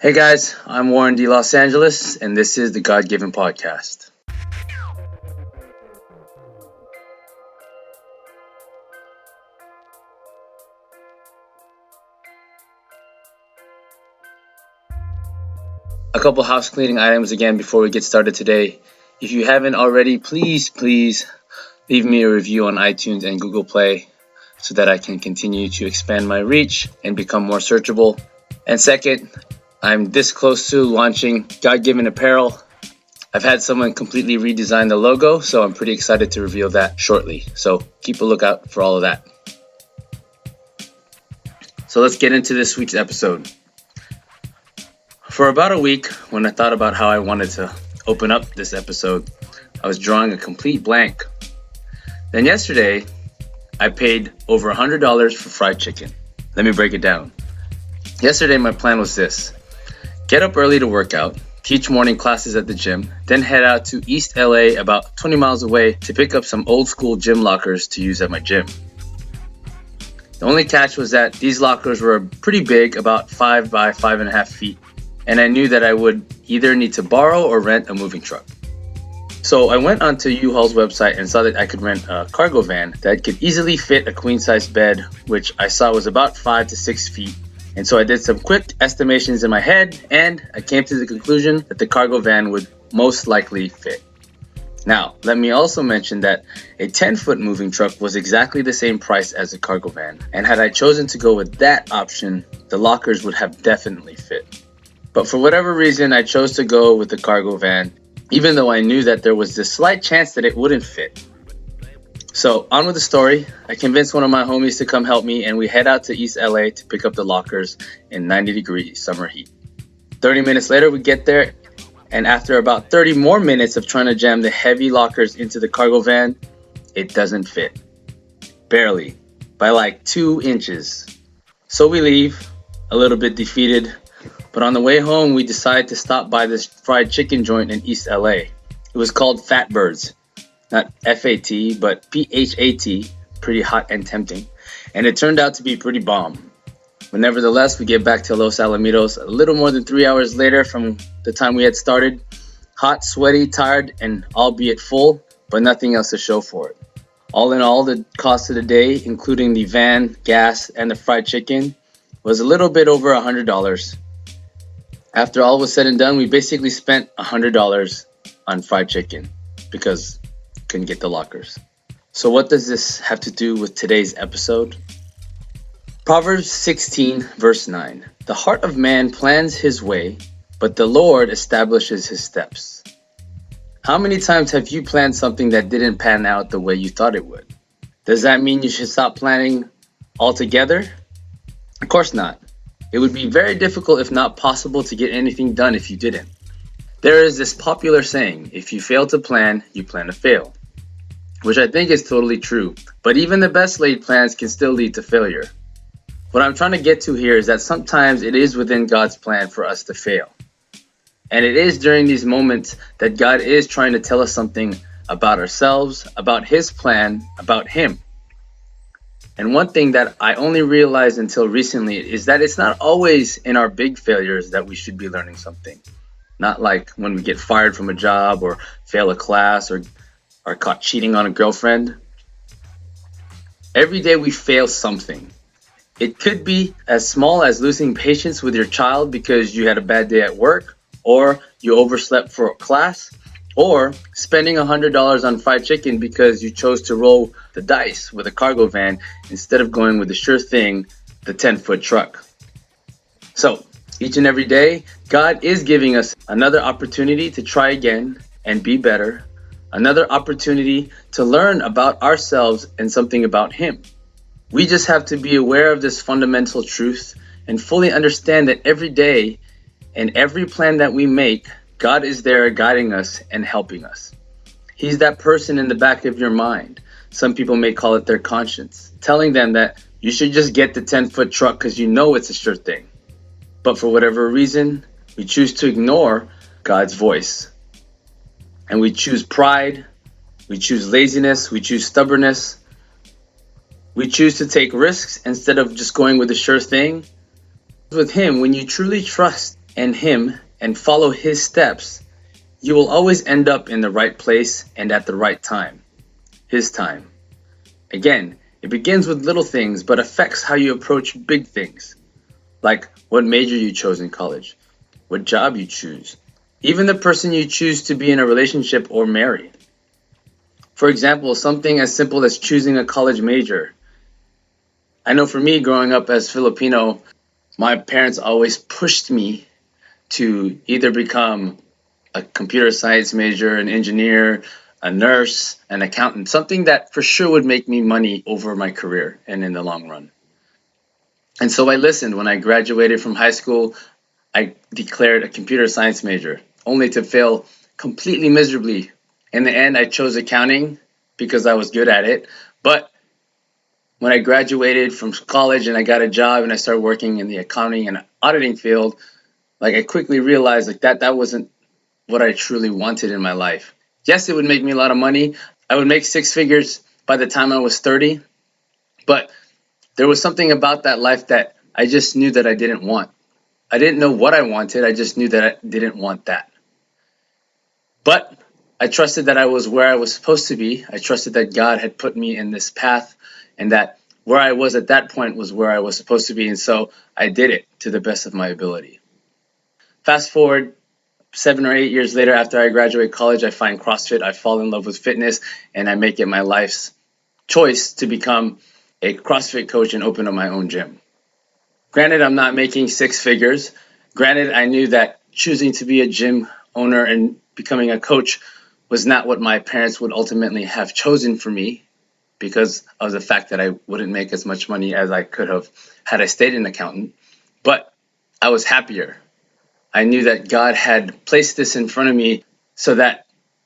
Hey guys, I'm Warren D. Los Angeles, and this is the God-Given Podcast. A couple house cleaning items again before we get started today. If you haven't already, please leave me a review on iTunes and Google Play so that I can continue to expand my reach and become more searchable. And second, I'm this close to launching God-Given Apparel. I've had someone completely redesign the logo, so I'm pretty excited to reveal that shortly. So keep a lookout for all of that. So let's get into this week's episode. For about a week, when I thought about how I wanted to open up this episode, I was drawing a complete blank. Then yesterday, I paid over $100 for fried chicken. Let me break it down. Yesterday, my plan was this. Get up early to work out, teach morning classes at the gym, then head out to East LA about 20 miles away to pick up some old school gym lockers to use at my gym. The only catch was that these lockers were pretty big, about 5 by 5.5 feet, and I knew that I would either need to borrow or rent a moving truck. So I went onto U-Haul's website and saw that I could rent a cargo van that could easily fit a queen-size bed, which I saw was about 5 to 6 feet. And so I did some quick estimations in my head, and I came to the conclusion that the cargo van would most likely fit. Now, let me also mention that a 10-foot moving truck was exactly the same price as a cargo van, and had I chosen to go with that option, the lockers would have definitely fit. But for whatever reason, I chose to go with the cargo van, even though I knew that there was this slight chance that it wouldn't fit. So on with the story. I convinced one of my homies to come help me, and we head out to East LA to pick up the lockers in 90-degree summer heat. 30 minutes later, we get there, and after about 30 more minutes of trying to jam the heavy lockers into the cargo van, it doesn't fit. Barely. By like 2 inches. So we leave, a little bit defeated, but on the way home, we decided to stop by this fried chicken joint in East LA. It was called Fat Birds. Not F-A-T, but P-H-A-T, pretty hot and tempting. And it turned out to be pretty bomb. But nevertheless, we get back to Los Alamitos a little more than 3 hours later from the time we had started. Hot, sweaty, tired, and albeit full, but nothing else to show for it. All in all, the cost of the day, including the van, gas, and the fried chicken, was a little bit over $100. After all was said and done, we basically spent $100 on fried chicken because couldn't get the lockers. So what does this have to do with today's episode? Proverbs 16 verse 9. The heart of man plans his way, but the Lord establishes his steps. How many times have you planned something that didn't pan out the way you thought it would? Does that mean you should stop planning altogether? Of course not. It would be very difficult, if not possible, to get anything done if you didn't. There is this popular saying, if you fail to plan, you plan to fail. Which I think is totally true, but even the best laid plans can still lead to failure. What I'm trying to get to here is that sometimes it is within God's plan for us to fail. And it is during these moments that God is trying to tell us something about ourselves, about His plan, about Him. And one thing that I only realized until recently is that it's not always in our big failures that we should be learning something. Not like when we get fired from a job or fail a class or are caught cheating on a girlfriend. Every day we fail something. It could be as small as losing patience with your child because you had a bad day at work, or you overslept for a class, or spending $100 on fried chicken because you chose to roll the dice with a cargo van instead of going with the sure thing, the 10-foot truck. So, each and every day, God is giving us another opportunity to try again and be better. Another opportunity to learn about ourselves and something about Him. We just have to be aware of this fundamental truth and fully understand that every day and every plan that we make, God is there guiding us and helping us. He's that person in the back of your mind. Some people may call it their conscience, telling them that you should just get the 10-foot truck because you know it's a sure thing. But for whatever reason, we choose to ignore God's voice. And we choose pride, we choose laziness, we choose stubbornness. We choose to take risks instead of just going with the sure thing. With Him, when you truly trust and Him and follow His steps, you will always end up in the right place and at the right time, His time. Again, it begins with little things but affects how you approach big things, like what major you chose in college, what job you choose, even the person you choose to be in a relationship or marry. For example, something as simple as choosing a college major. I know for me, growing up as Filipino, my parents always pushed me to either become a computer science major, an engineer, a nurse, an accountant, something that for sure would make me money over my career and in the long run. And so I listened. When I graduated from high school, I declared a computer science major, only to fail completely miserably. In the end, I chose accounting because I was good at it. But when I graduated from college and I got a job and I started working in the accounting and auditing field, I quickly realized that wasn't what I truly wanted in my life. Yes, it would make me a lot of money. I would make six figures by the time I was 30, but there was something about that life that I just knew that I didn't want. I didn't know what I wanted. I just knew that I didn't want that. But I trusted that I was where I was supposed to be. I trusted that God had put me in this path and that where I was at that point was where I was supposed to be. And so I did it to the best of my ability. Fast forward 7 or 8 years later, after I graduate college, I find CrossFit. I fall in love with fitness and I make it my life's choice to become a CrossFit coach and open up my own gym. Granted, I'm not making six figures. Granted, I knew that choosing to be a gym owner and becoming a coach was not what my parents would ultimately have chosen for me because of the fact that I wouldn't make as much money as I could have had I stayed an accountant. But I was happier. I knew that God had placed this in front of me so that,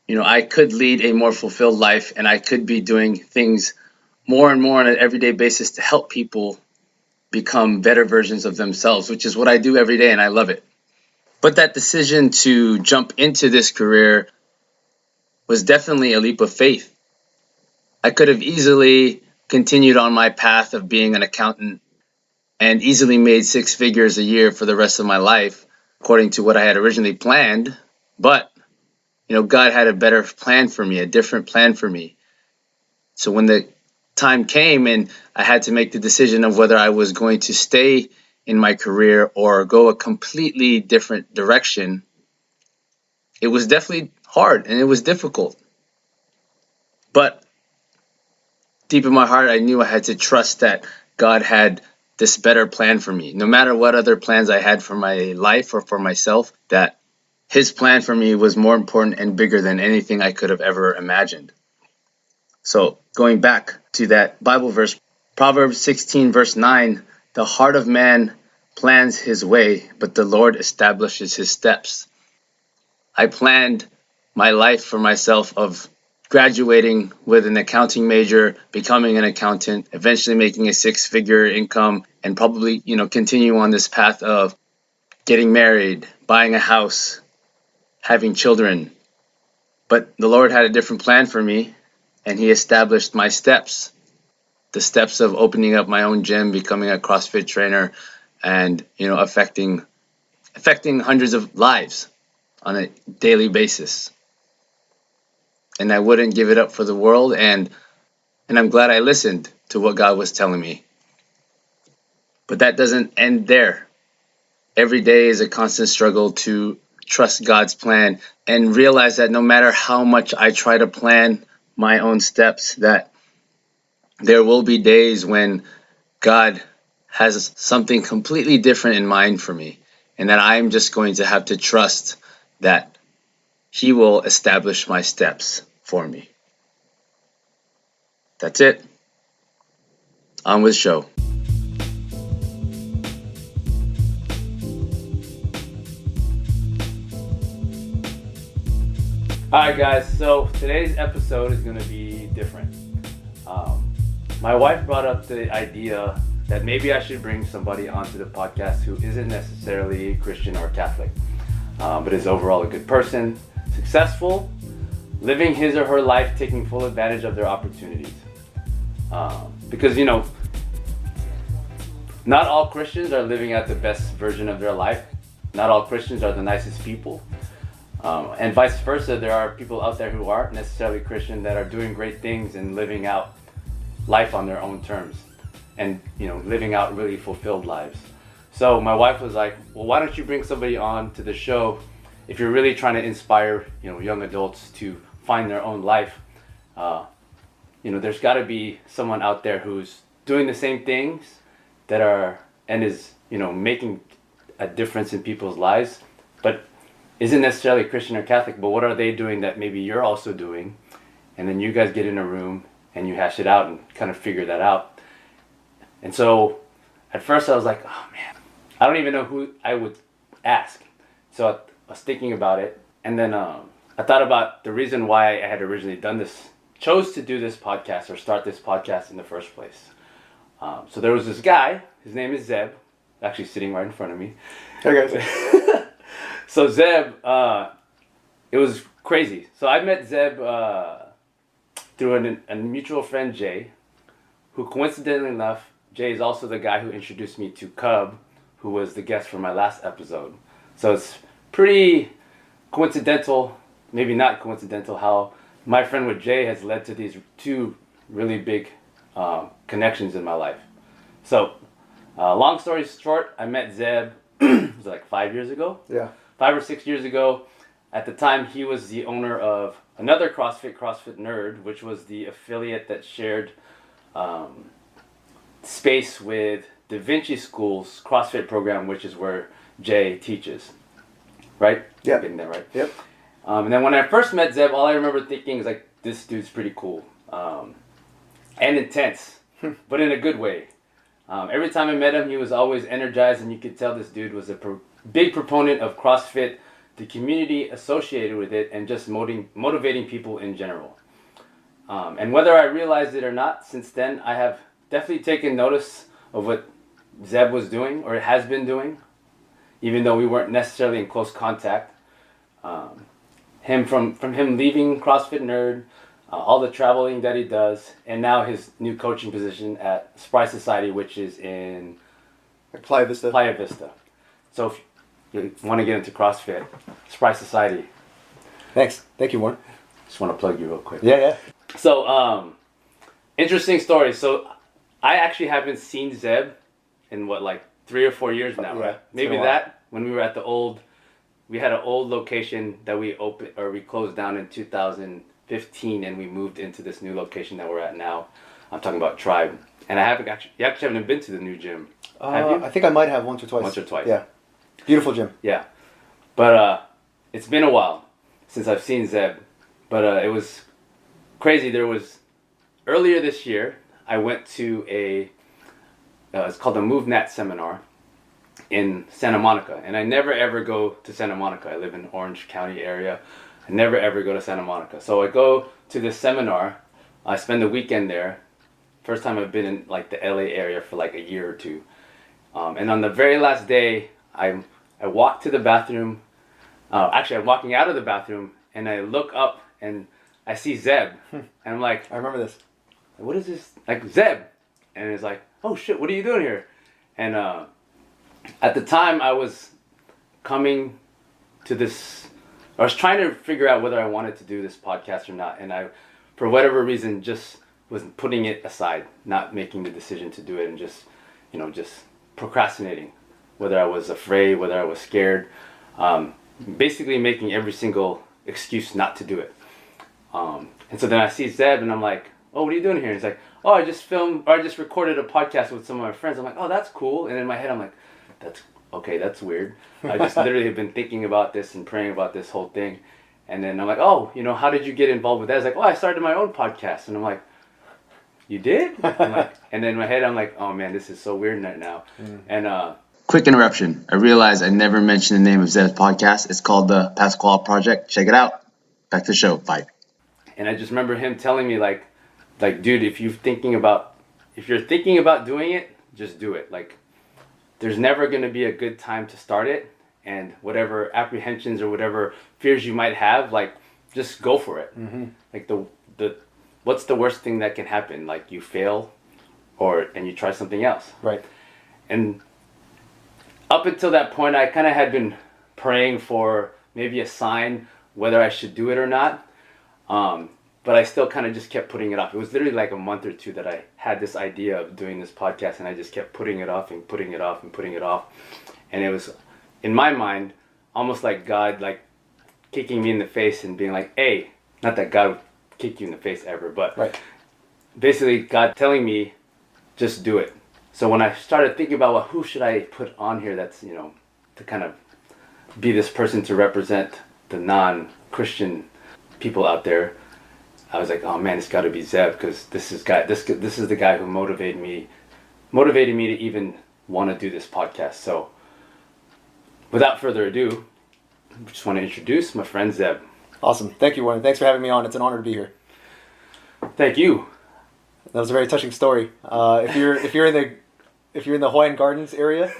I could lead a more fulfilled life and I could be doing things more and more on an everyday basis to help people become better versions of themselves, which is what I do every day and I love it. But that decision to jump into this career was definitely a leap of faith. I could have easily continued on my path of being an accountant and easily made six figures a year for the rest of my life, according to what I had originally planned. But, God had a better plan for me, a different plan for me. So when the time came and I had to make the decision of whether I was going to stay in my career or go a completely different direction, it was definitely hard and it was difficult. But deep in my heart, I knew I had to trust that God had this better plan for me. No matter what other plans I had for my life or for myself, that His plan for me was more important and bigger than anything I could have ever imagined. So going back to that Bible verse, Proverbs 16 verse 9, the heart of man plans his way, but the Lord establishes his steps. I planned my life for myself of graduating with an accounting major, becoming an accountant, eventually making a six-figure income, and probably, continue on this path of getting married, buying a house, having children. But the Lord had a different plan for me, and He established my steps. The steps of opening up my own gym, becoming a CrossFit trainer, and affecting hundreds of lives on a daily basis. And I wouldn't give it up for the world, and I'm glad I listened to what God was telling me. But that doesn't end there. Every day is a constant struggle to trust God's plan and realize that no matter how much I try to plan my own steps, that there will be days when God has something completely different in mind for me, and that I'm just going to have to trust that He will establish my steps for me. That's it. On with the show. Alright guys, so today's episode is going to be different. My wife brought up the idea that maybe I should bring somebody onto the podcast who isn't necessarily Christian or Catholic, but is overall a good person, successful, living his or her life, taking full advantage of their opportunities. Because, not all Christians are living at the best version of their life. not all Christians are the nicest people. And vice versa, there are people out there who aren't necessarily Christian that are doing great things and living out life on their own terms, and living out really fulfilled lives. So my wife was like, well, why don't you bring somebody on to the show if you're really trying to inspire young adults to find their own life. There's got to be someone out there who's doing the same things is making a difference in people's lives, but isn't necessarily Christian or Catholic. But what are they doing that maybe you're also doing? And then you guys get in a room and you hash it out and kind of figure that out. And so at first I was like, oh man, I don't even know who I would ask. So I was thinking about it, and then I thought about the reason why I had originally chose to do this podcast or start this podcast in the first place. So there was this guy, his name is Zeb, actually sitting right in front of me. Hey guys. So Zeb, it was crazy. So I met Zeb through a mutual friend, Jay, who coincidentally enough, Jay is also the guy who introduced me to Cub, who was the guest for my last episode. So it's pretty coincidental, maybe not coincidental, how my friend with Jay has led to these two really big connections in my life. So long story short, I met Zeb, it was like 5 years ago? Yeah. 5 or 6 years ago. At the time, he was the owner of another CrossFit Nerd, which was the affiliate that shared space with Da Vinci School's CrossFit program, which is where Jay teaches. Right? Yeah. Getting that right? Yep. And then when I first met Zeb, all I remember thinking is like, this dude's pretty cool. And intense, but in a good way. Every time I met him, he was always energized, and you could tell this dude was a big proponent of CrossFit, the community associated with it, and just motivating people in general. And whether I realized it or not, since then, I have definitely taken notice of what Zeb was doing, or has been doing, even though we weren't necessarily in close contact. From him leaving CrossFit Nerd, all the traveling that he does, and now his new coaching position at Spry Society, which is in Playa Vista. So if you want to get into CrossFit, Spry Society. Thanks. Thank you, Warren. Just want to plug you real quick. Yeah. So, interesting story. So, I actually haven't seen Zeb in 3 or 4 years now, right? Maybe that, when we were at we had an old location that we closed down in 2015, and we moved into this new location that we're at now. I'm talking about Tribe. And you actually haven't been to the new gym. Have you? I think I might have once or twice. Once or twice. Yeah. Beautiful gym. Yeah. But it's been a while since I've seen Zeb. But it was crazy. Earlier this year, I went to it's called the MoveNat seminar in Santa Monica. And I never ever go to Santa Monica. I live in Orange County area. I never ever go to Santa Monica. So I go to this seminar. I spend the weekend there. First time I've been in the LA area for a year or two. And on the very last day, I walk to the bathroom. Actually, I'm walking out of the bathroom, and I look up and I see Zeb. And I'm like, I remember this. What is this? Zeb. And it's like, oh shit, what are you doing here? And at the time, I was coming to this. I was trying to figure out whether I wanted to do this podcast or not, and I, for whatever reason, just was putting it aside, not making the decision to do it, and just procrastinating. Whether I was afraid, whether I was scared, basically making every single excuse not to do it. And so then I see Zeb, and I'm like, oh, what are you doing here? And he's like, oh, I just recorded a podcast with some of my friends. I'm like, oh, that's cool. And in my head, I'm like, that's weird. I just literally have been thinking about this and praying about this whole thing. And then I'm like, oh, how did you get involved with that? He's like, oh, I started my own podcast. And I'm like, you did? And then in my head, I'm like, oh man, this is so weird right now. And quick interruption. I realized I never mentioned the name of Zeb's podcast. It's called the Pasquale Project. Check it out. Back to the show. Bye. And I just remember him telling me like, dude, if you're thinking about doing it, just do it. There's never going to be a good time to start it, and whatever apprehensions or whatever fears you might have, just go for it. Mm-hmm. What's the worst thing that can happen? You fail, and you try something else. Right. And up until that point, I kind of had been praying for maybe a sign whether I should do it or not. But I still kind of just kept putting it off. It was literally like a month or two that I had this idea of doing this podcast, and I just kept putting it off and putting it off and putting it off. And it was, in my mind, almost like God like kicking me in the face and being like, hey, not that God would kick you in the face ever, but right. Basically God telling me, just do it. So when I started thinking about, well, who should I put on here that's, to kind of be this person to represent the non-Christian people out there, I was like, oh man, it's got to be Zeb, because this is the guy who motivated me to even want to do this podcast. So without further ado, I just want to introduce my friend Zeb. Awesome. Thank you, Warren. Thanks for having me on. It's an honor to be here. Thank you. That was a very touching story. If you're in the Hawaiian Gardens area,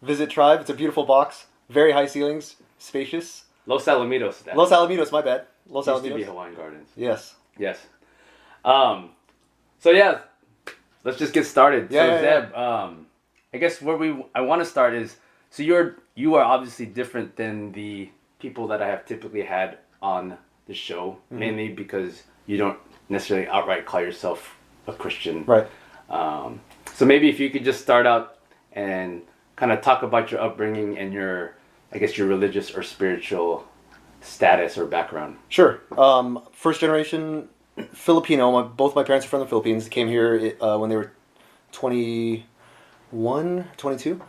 visit Tribe. It's a beautiful box, very high ceilings, spacious. Los Alamitos. Los Alamitos, my bad. Los Used Alamitos. to be Hawaiian Gardens. Yes. So yeah, let's just get started. Yeah, so Zeb, I guess where I want to start is, so you are obviously different than the people that I have typically had on the show, mainly because you don't necessarily outright call yourself a Christian. Right. So maybe if you could just start out and kind of talk about your upbringing and your religious or spiritual status or background. Sure. First generation Filipino. Both my parents are from the Philippines. They came here when they were 21, 22.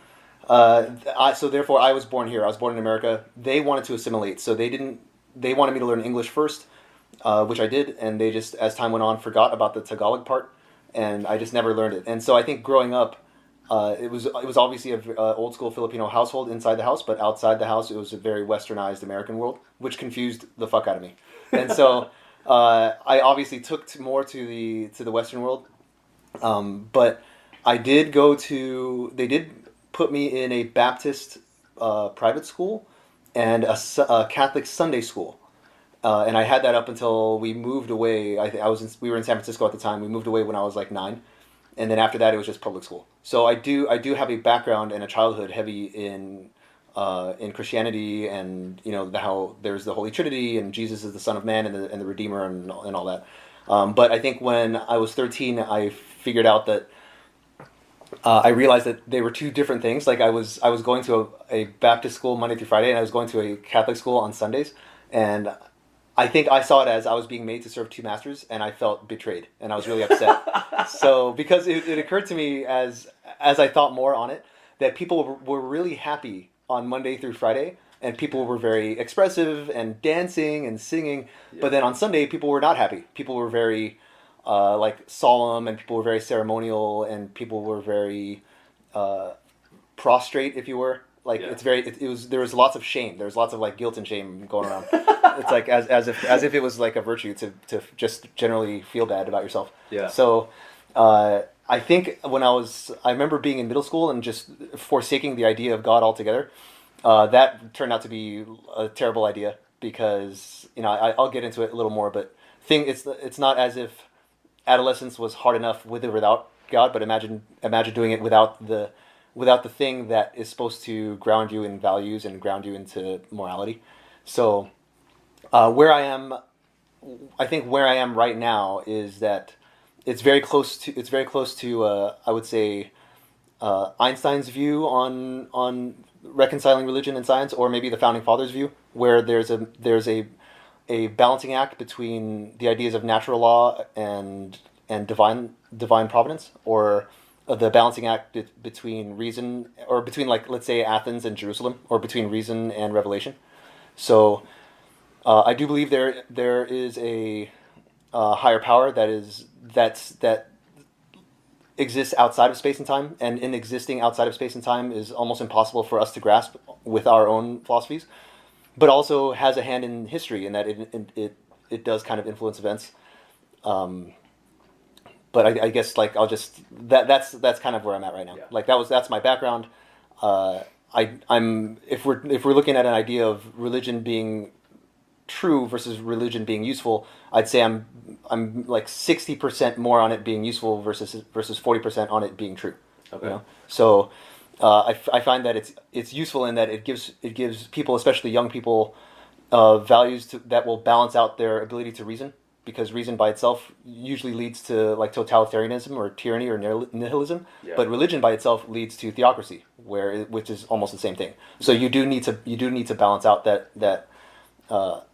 So therefore I was born here. I was born in America. They wanted to assimilate. So they wanted me to learn English first, which I did. And they just, as time went on, forgot about the Tagalog part. And I just never learned it. And so I think growing up, it was obviously a old school Filipino household inside the house, but outside the house it was a very westernized American world, which confused the fuck out of me. And so I obviously took more to the Western world, but I did they did put me in a Baptist private school and a Catholic Sunday school. And I had that up until we moved away. We were in San Francisco at the time. We moved away when I was like 9. And then after that, it was just public school. So I do have a background and a childhood heavy in Christianity, and how there's the Holy Trinity and Jesus is the Son of Man and the Redeemer and all that. But I think when I was 13, I figured out that I realized that they were two different things. Like I was going to a Baptist school Monday through Friday, and I was going to a Catholic school on Sundays, and I think I saw it as I was being made to serve two masters, and I felt betrayed, and I was really upset. So because it occurred to me as I thought more on it, that people were really happy on Monday through Friday, and people were very expressive and dancing and singing. Yeah. But then on Sunday, people were not happy. People were very solemn, and people were very ceremonial, and people were very prostrate, if you were. Like yeah. There was lots of shame. There was lots of like guilt and shame going around. It's like as if it was like a virtue to just generally feel bad about yourself. Yeah. So I think I remember being in middle school and just forsaking the idea of God altogether. That turned out to be a terrible idea because I'll get into it a little more. But it's not as if adolescence was hard enough with or without God. But imagine doing it without the thing that is supposed to ground you in values and ground you into morality. So where I am right now is that it's very close to I would say Einstein's view on reconciling religion and science, or maybe the founding fathers' view, where there's a balancing act between the ideas of natural law and divine providence, or the balancing act between reason, or between, like, let's say Athens and Jerusalem, or between reason and revelation. So I do believe there is a higher power that exists outside of space and time, and in existing outside of space and time is almost impossible for us to grasp with our own philosophies, but also has a hand in history in that it does kind of influence events. But I guess like that's kind of where I'm at right now. Yeah. Like that's my background. If we're looking at an idea of religion being true versus religion being useful, I'd say I'm like 60% more on it being useful versus 40% on it being true. Okay. So I find that it's useful in that it gives people, especially young people, values that will balance out their ability to reason, because reason by itself usually leads to like totalitarianism or tyranny or nihilism, but religion by itself leads to theocracy, which is almost the same thing. So you do need to balance out that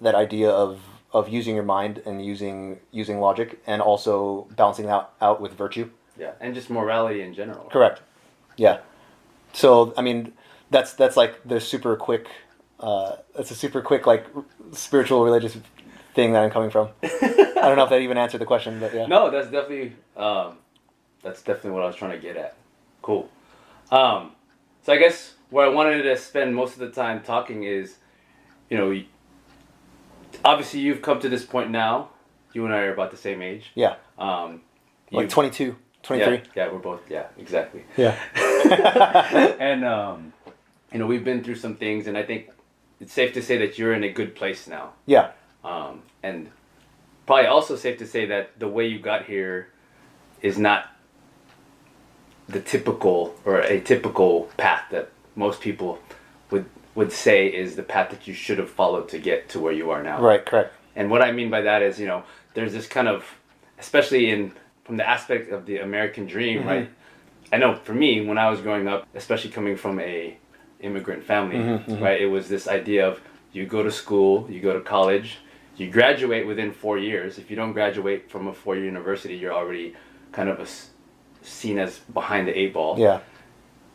idea of using your mind and using logic, and also balancing out with virtue. Yeah, and just morality in general. Correct. Yeah. So I mean, that's like the super quick. That's a super quick like spiritual religious thing that I'm coming from. I don't know if that even answered the question, but yeah. No, that's definitely what I was trying to get at. Cool. So I guess where I wanted to spend most of the time talking is, obviously you've come to this point now. You and I are about the same age. Yeah. Like 22, 23. Yeah, we're both. Yeah, exactly. Yeah. And we've been through some things, and I think it's safe to say that you're in a good place now. Yeah. And probably also safe to say that the way you got here is not the typical or a typical path that most people would say is the path that you should have followed to get to where you are now. Right, correct. And what I mean by that is, there's this kind of, especially from the aspect of the American dream, mm-hmm. right? I know for me, when I was growing up, especially coming from a immigrant family, mm-hmm. right? It was this idea of you go to school, you go to college, you graduate within 4 years. If you don't graduate from a 4-year university, you're already kind of seen as behind the 8 ball. Yeah.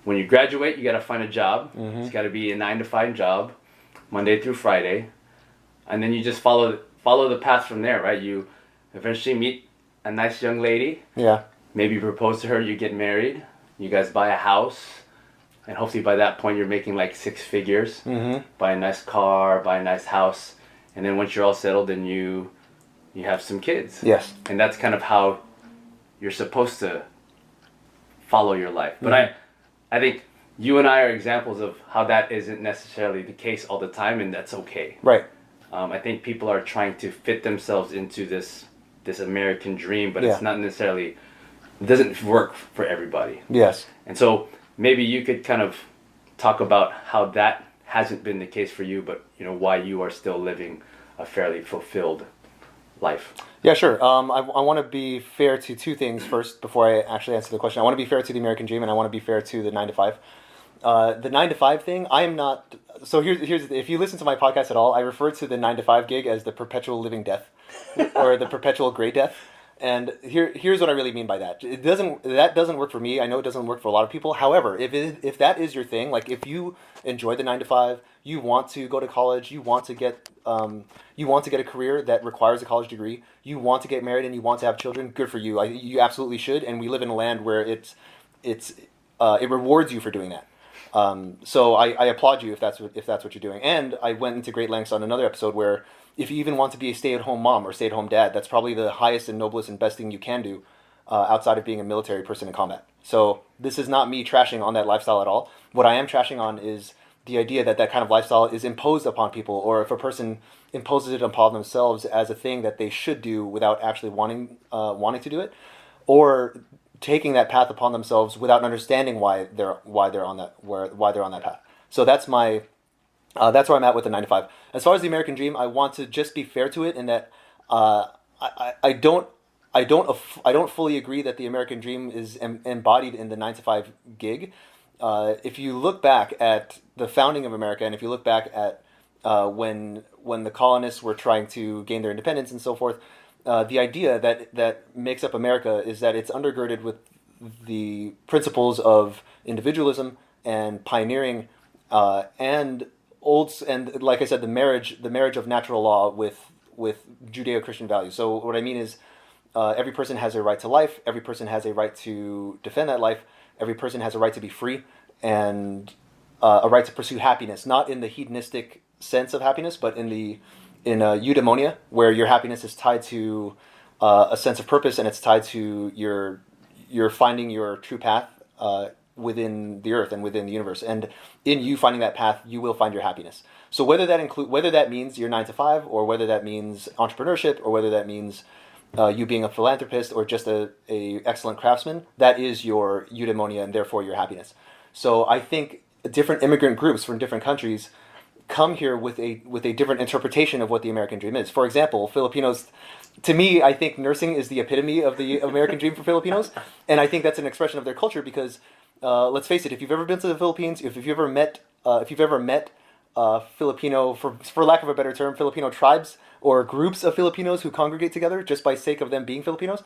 When you graduate, you got to find a job. Mm-hmm. It's got to be a 9-to-5 job, Monday through Friday, and then you just follow the path from there, right? You eventually meet a nice young lady. Yeah. Maybe you propose to her, you get married, you guys buy a house, and hopefully by that point you're making like 6 figures. Mm-hmm. Buy a nice car, buy a nice house, and then once you're all settled, then you have some kids. Yes. And that's kind of how you're supposed to follow your life. But mm-hmm. I think you and I are examples of how that isn't necessarily the case all the time, and that's okay. Right. I think people are trying to fit themselves into this American dream, but it's not necessarily, it doesn't work for everybody. Yes. And so maybe you could kind of talk about how that hasn't been the case for you, but why you are still living a fairly fulfilled life. Yeah, sure. I want to be fair to 2 things first before I actually answer the question. I want to be fair to the American dream, and I want to be fair to the 9-to-5. The 9-to-5 thing, I am not. So here's if you listen to my podcast at all, I refer to the 9-to-5 gig as the perpetual living death, or the perpetual gray death. And here's what I really mean by that. That doesn't work for me. I know it doesn't work for a lot of people. However, if that is your thing, like if you enjoy the 9-to-5, you want to go to college, you want to get a career that requires a college degree, you want to get married, and you want to have children, good for you. You absolutely should. And we live in a land where it rewards you for doing that. So I applaud you if that's what you're doing. And I went into great lengths on another episode where if you even want to be a stay-at-home mom or stay-at-home dad, that's probably the highest and noblest and best thing you can do outside of being a military person in combat. So this is not me trashing on that lifestyle at all. What I am trashing on is the idea that kind of lifestyle is imposed upon people, or if a person imposes it upon themselves as a thing that they should do without actually wanting to do it, or taking that path upon themselves without understanding why they're on that path. So that's where I'm at with the 9-to-5. As far as the American dream, I want to just be fair to it in that I don't fully agree that the American dream is embodied in the 9-to-5 gig. If you look back at the founding of America, and if you look back at when the colonists were trying to gain their independence and so forth, the idea that makes up America is that it's undergirded with the principles of individualism and pioneering, and like I said, the marriage of natural law with Judeo-Christian values. So what I mean is, every person has a right to life. Every person has a right to defend that life. Every person has a right to be free and a right to pursue happiness, not in the hedonistic sense of happiness, but in eudaemonia, where your happiness is tied to a sense of purpose, and it's tied to your finding your true path within the earth and within the universe. And in you finding that path, you will find your happiness. So whether that means your 9-to-5, or whether that means entrepreneurship, or whether that means you being a philanthropist or just a excellent craftsman, that is your eudaemonia and therefore your happiness. So I think different immigrant groups from different countries come here with a different interpretation of what the American dream is. For example, Filipinos, to me, I think nursing is the epitome of the American dream for Filipinos, and I think that's an expression of their culture because, let's face it, if you've ever been to the Philippines, if you've ever met Filipino, for lack of a better term, Filipino tribes or groups of Filipinos who congregate together just by sake of them being Filipinos,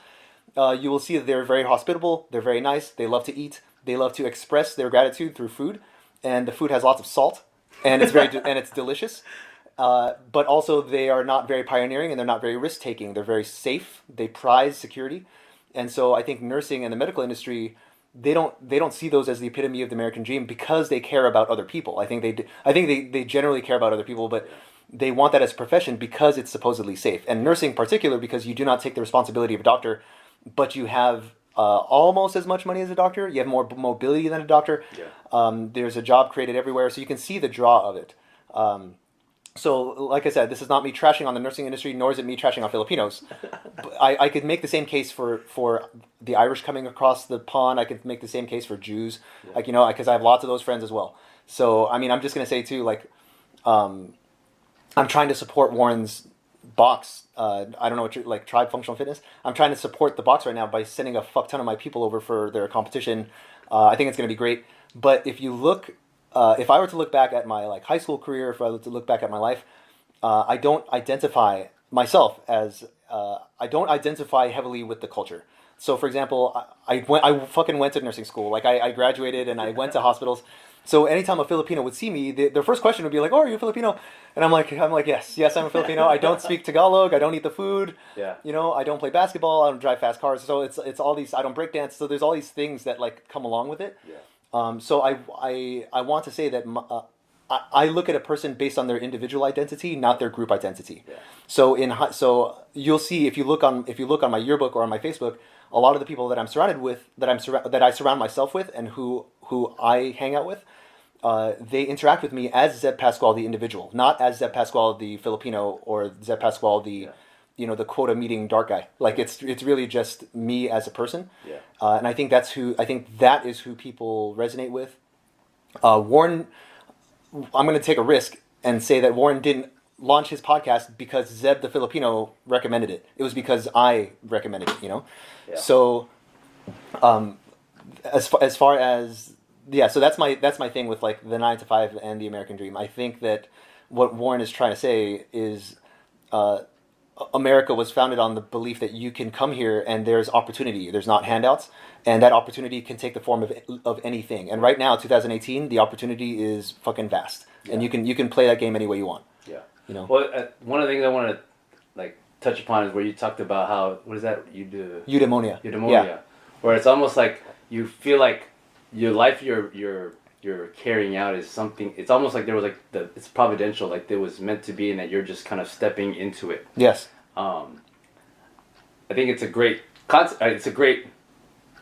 you will see that they're very hospitable, they're very nice, they love to eat, they love to express their gratitude through food, and the food has lots of salt, and it's and it's delicious. But also they are not very pioneering and they're not very risk taking. They're very safe. They prize security, and so I think nursing and the medical industry, they don't see those as the epitome of the American dream because they care about other people. I think they generally care about other people, but they want that as a profession because it's supposedly safe. And nursing in particular because you do not take the responsibility of a doctor, but you have almost as much money as a doctor. You have more mobility than a doctor. Yeah. There's a job created everywhere, so you can see the draw of it. So, like I said, this is not me trashing on the nursing industry, nor is it me trashing on Filipinos. I could make the same case for the Irish coming across the pond. I could make the same case for Jews, like because I have lots of those friends as well. So, I mean, I'm just gonna say too, like, I'm trying to support Warren's box. I don't know what like Tribe Functional Fitness. I'm trying to support the box right now by sending a fuck ton of my people over for their competition. I think it's gonna be great. But if you look. If I were to look back at my like high school career, if I were to look back at my life, I don't identify myself as I don't identify heavily with the culture. So, for example, I fucking went to nursing school. Like I graduated and I went to hospitals. So anytime a Filipino would see me, their first question would be like, "Oh, are you a Filipino?" And I'm like, yes, I'm a Filipino. I don't speak Tagalog. I don't eat the food. Yeah. I don't play basketball. I don't drive fast cars. So it's all these. I don't break dance. So there's all these things that like come along with it. Yeah. So I want to say that I look at a person based on their individual identity, not their group identity. Yeah. So you'll see if you look on my yearbook or on my Facebook, a lot of the people that I'm surrounded with, that I surround myself with, and who I hang out with, they interact with me as Zeb Pasquale the individual, not as Zeb Pasquale the Filipino or Zeb Pasquale the the quota meeting dark guy. Like it's really just me as a person. Yeah. And I think that is who people resonate with. Warren, I'm going to take a risk and say that Warren didn't launch his podcast because Zeb the Filipino recommended it. It was because I recommended it, Yeah. So, as far as so that's my thing with like the 9 to 5 and the American dream. I think that what Warren is trying to say is, America was founded on the belief that you can come here and there's opportunity. There's not handouts, and that opportunity can take the form of anything. And right now, 2018, the opportunity is fucking vast, and you can play that game any way you want. Yeah, Well, one of the things I want to like touch upon is where you talked about how what is that you do Eudaemonia, where it's almost like you feel like your life you're carrying out is something. It's almost like there was like it's providential, like it was meant to be, and that you're just kind of stepping into it. Yes. I think it's a great concept. It's a great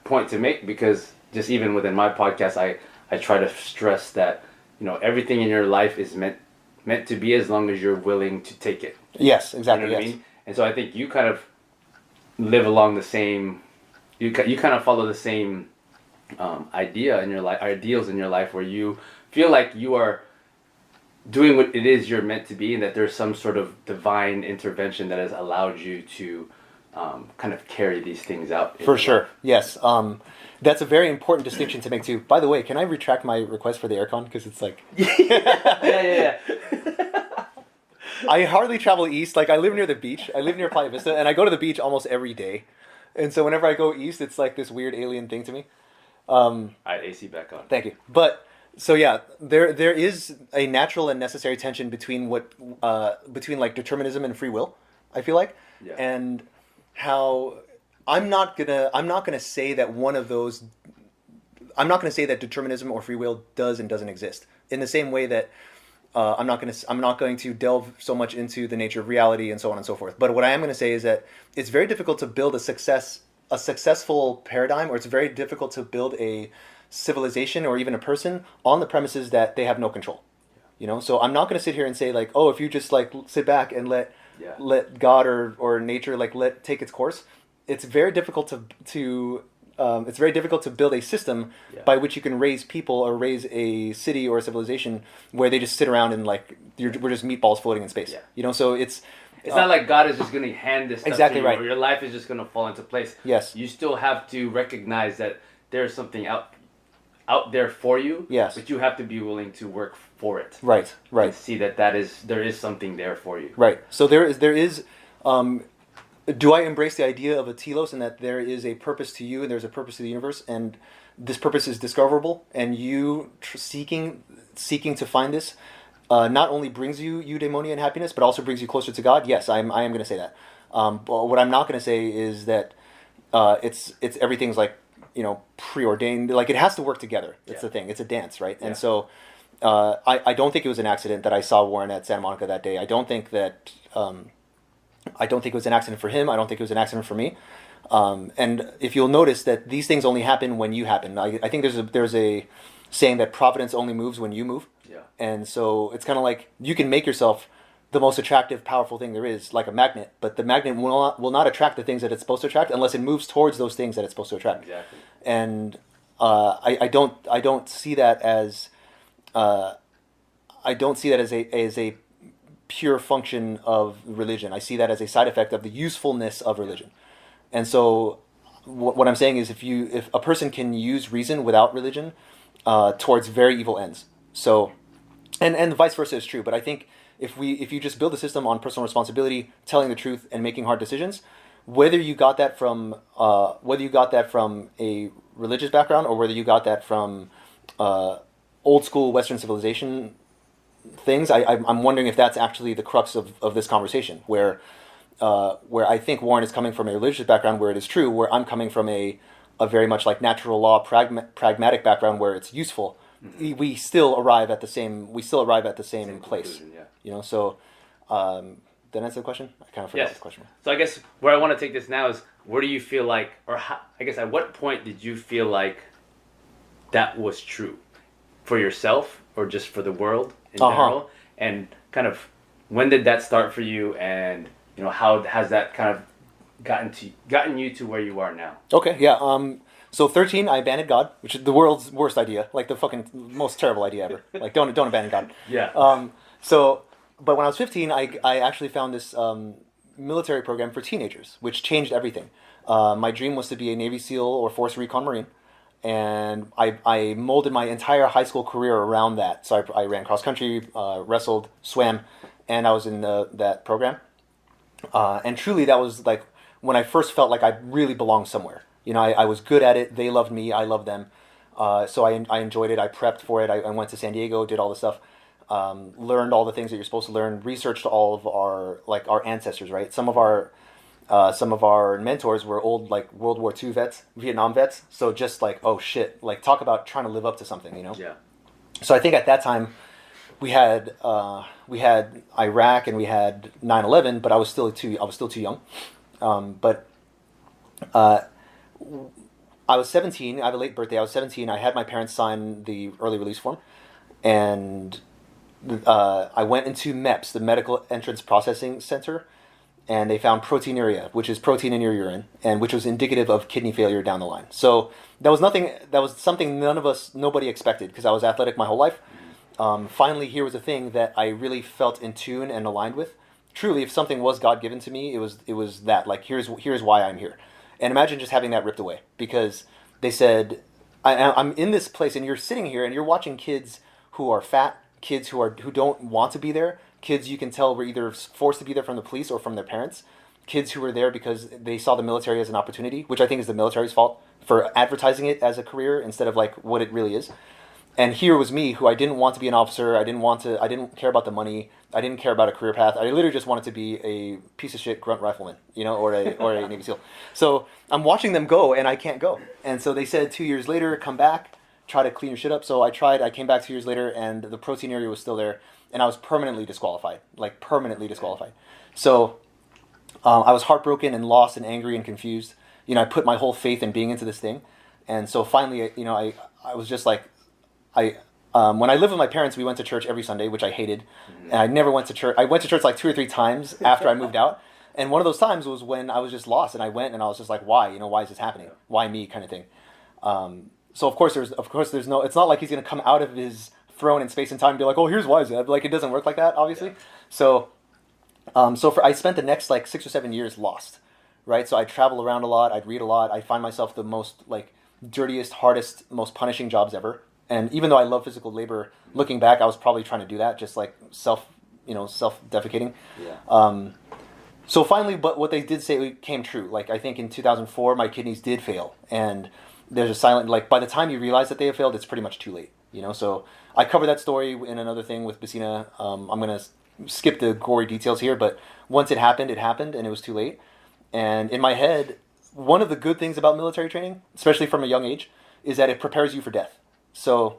point to make because just even within my podcast, I try to stress that everything in your life is meant to be as long as you're willing to take it. Yes, exactly. You know what I mean? And so I think you kind of live along the same. You kind of follow the same. Idea in your life, ideals in your life, where you feel like you are doing what it is you're meant to be, and that there's some sort of divine intervention that has allowed you to kind of carry these things out. For sure, yes. That's a very important distinction to make too. By the way, can I retract my request for the aircon because it's like yeah. I hardly travel east. Like I live near the beach. I live near Playa Vista, and I go to the beach almost every day. And so whenever I go east, it's like this weird alien thing to me. I AC back on. Thank you. But so yeah, there is a natural and necessary tension between between like determinism and free will. I feel like, and how I'm not gonna say that one of those. I'm not gonna say that determinism or free will does and doesn't exist. In the same way that I'm not going to delve so much into the nature of reality and so on and so forth. But what I am going to say is that it's very difficult to build a successful paradigm, or it's very difficult to build a civilization or even a person on the premises that they have no control. So I'm not going to sit here and say like, oh, if you just like sit back and let let God or nature like take its course. It's very difficult to it's very difficult to build a system by which you can raise people or raise a city or a civilization where they just sit around and like we're just meatballs floating in space. Yeah. So it's not like God is just going to hand this stuff exactly to you, right. or your life is just going to fall into place. Yes. You still have to recognize that there's something out there for you. Yes. But you have to be willing to work for it. Right. And see that there is something there for you. Right. So there is. Do I embrace the idea of a telos and that there is a purpose to you and there's a purpose to the universe and this purpose is discoverable and you seeking to find this not only brings you eudaemonia and happiness but also brings you closer to God? Yes, I am going to say that. But what I'm not going to say is that it's everything's like preordained. Like it has to work together. It's the thing. It's a dance, right? And so I don't think it was an accident that I saw Warren at Santa Monica that day. I don't think that. I don't think it was an accident for him. I don't think it was an accident for me. And if you'll notice that these things only happen when you happen. I think there's a saying that providence only moves when you move. Yeah. And so it's kind of like you can make yourself the most attractive, powerful thing there is, like a magnet. But the magnet will not attract the things that it's supposed to attract unless it moves towards those things that it's supposed to attract. Exactly. And I don't see that as a pure function of religion. I see that as a side effect of the usefulness of religion. And so what I'm saying is if a person can use reason without religion towards very evil ends. So and vice versa is true, but I think if you just build a system on personal responsibility, telling the truth and making hard decisions, whether you got that from a religious background or whether you got that from old school Western civilization things, I'm wondering if that's actually the crux of this conversation, where I think Warren is coming from a religious background where it is true, where I'm coming from a very much like natural law pragmatic background where it's useful. Mm-hmm. We still arrive at the same place. Yeah. So did I answer the question? I kind of forgot the question. So I guess where I want to take this now is, where do you feel like, I guess at what point did you feel like that was true for yourself or just for the world in general? And kind of when did that start for you, and how has that kind of gotten you to where you are now? Okay, yeah. So 13, I abandoned God, which is the world's worst idea, like the fucking most terrible idea ever. Like don't abandon God. Yeah. But when I was 15, I actually found this military program for teenagers, which changed everything. My dream was to be a Navy SEAL or Force Recon Marine, and I molded my entire high school career around that. So I ran cross country, wrestled, swam, and I was in that program. And truly, that was like when I first felt like I really belonged somewhere. I was good at it. They loved me. I loved them. So I enjoyed it. I prepped for it. I went to San Diego, did all the stuff. Learned all the things that you're supposed to learn. Researched all of our ancestors. Right. Some of our mentors were old World War II vets, Vietnam vets. So just oh shit, talk about trying to live up to something. Yeah. So I think at that time we had Iraq and we had 9/11, but I was still too young. But I was 17. I have a late birthday. I was 17. I had my parents sign the early release form, and I went into MEPS, the Medical Entrance Processing Center, and they found proteinuria, which is protein in your urine, and which was indicative of kidney failure down the line. So that was something nobody expected, because I was athletic my whole life. Finally, here was a thing that I really felt in tune and aligned with. Truly, if something was God given to me, it was that. Here's why I'm here. And imagine just having that ripped away, because they said, I'm in this place, and you're sitting here, and you're watching kids who are fat, kids who don't want to be there, kids you can tell were either forced to be there from the police or from their parents, kids who were there because they saw the military as an opportunity, which I think is the military's fault for advertising it as a career instead of what it really is. And here was me, who I didn't want to be an officer. I didn't care about the money. I didn't care about a career path. I literally just wanted to be a piece of shit grunt rifleman, or a Navy SEAL. So I'm watching them go, and I can't go. And so they said 2 years later, come back, try to clean your shit up. So I tried. I came back 2 years later, and the proteinuria was still there, and I was permanently disqualified. So I was heartbroken and lost and angry and confused. I put my whole faith in being into this thing, and so finally, I was just like. When I lived with my parents, we went to church every Sunday, which I hated. And I never went to church. I went to church 2 or 3 times after I moved out. And one of those times was when I was just lost, and I went, and I was just like, why? Why is this happening? Yeah. Why me? Kind of thing. So of course there's no. It's not like he's gonna come out of his throne in space and time and be like, oh, here's why, Zeb. Like, it doesn't work like that, obviously. Yeah. So, I spent the next like 6 or 7 years lost, right? So I'd travel around a lot. I'd read a lot. I'd find myself the most like dirtiest, hardest, most punishing jobs ever. And even though I love physical labor, looking back, I was probably trying to do that, just like self-defecating. Yeah. So finally, but what they did say came true. Like, I think in 2004, my kidneys did fail. And there's a silent, like, by the time you realize that they have failed, it's pretty much too late. So I cover that story in another thing with Bassina. I'm going to skip the gory details here, but once it happened, and it was too late. And in my head, one of the good things about military training, especially from a young age, is that it prepares you for death. So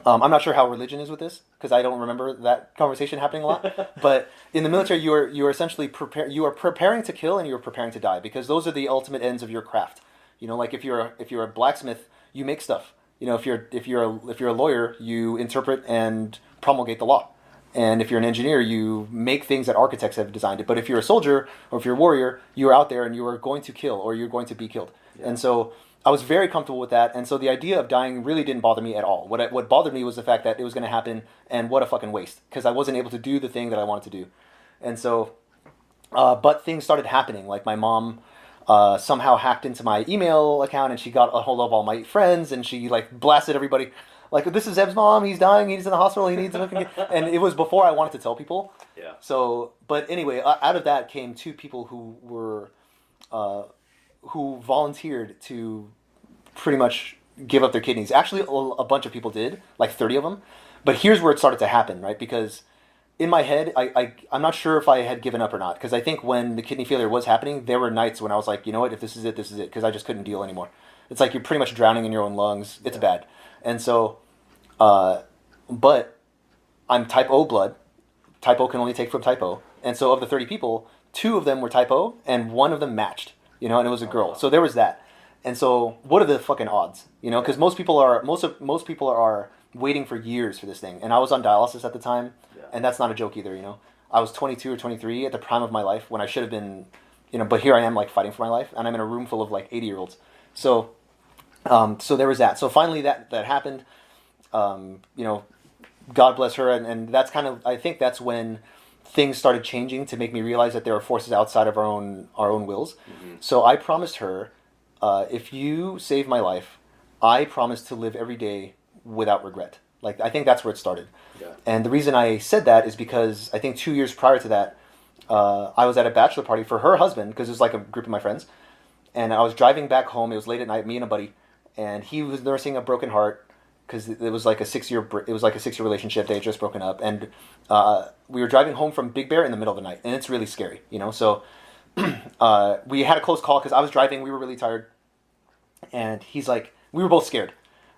I'm not sure how religion is with this, because I don't remember that conversation happening a lot. But in the military, you are essentially preparing to kill, and you are preparing to die, because those are the ultimate ends of your craft. Like if you're a blacksmith, you make stuff. If you're a lawyer, you interpret and promulgate the law. And if you're an engineer, you make things that architects have designed it. But if you're a soldier or if you're a warrior, you are out there and you are going to kill, or you're going to be killed. Yeah. And so I was very comfortable with that. And so the idea of dying really didn't bother me at all. What bothered me was the fact that it was going to happen, and what a fucking waste, because I wasn't able to do the thing that I wanted to do. And so, but things started happening. Like, my mom somehow hacked into my email account, and she got a hold of all my friends, and she like blasted everybody. Like, this is Zeb's mom, he's dying, he's in the hospital, he needs to... And it was before I wanted to tell people. Yeah. So, but anyway, out of that came two people who volunteered to pretty much give up their kidneys. Actually, a bunch of people did, like 30 of them. But here's where it started to happen, right? Because in my head, I'm not sure if I had given up or not. Because I think when the kidney failure was happening, there were nights when I was like, you know what, if this is it, this is it. Because I just couldn't deal anymore. It's like you're pretty much drowning in your own lungs. It's bad. And so, but I'm type O blood. Type O can only take from type O. And so of the 30 people, 2 of them were type O, and 1 of them matched, and it was a girl. So there was that. And so what are the fucking odds? Because most people are waiting for years for this thing. And I was on dialysis at the time, and that's not a joke either, I was 22 or 23 at the prime of my life, when I should have been, but here I am, like, fighting for my life, and I'm in a room full of like 80-year-olds. So there was that. So finally that happened. God bless her, and that's kind of, I think that's when things started changing to make me realize that there are forces outside of our own wills. Mm-hmm. So I promised her, if you save my life, I promise to live every day without regret. Like, I think that's where it started. Yeah. And the reason I said that is because I think 2 years prior to that, I was at a bachelor party for her husband, because it was like a group of my friends, and I was driving back home. It was late at night, me and a buddy, and he was nursing a broken heart, because it was like a 6-year relationship. They had just broken up, and we were driving home from Big Bear in the middle of the night, and it's really scary, So we had a close call because I was driving. We were really tired, and he's like, we were both scared,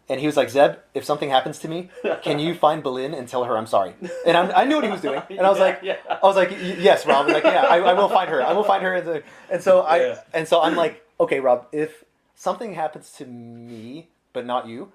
and he was like, Zeb, if something happens to me, can you find Belin and tell her I'm sorry? And I knew what he was doing, and I was like, yes, Rob. Like, yeah, I will find her. I will find her. And so I'm like, okay, Rob, if something happens to me but not you.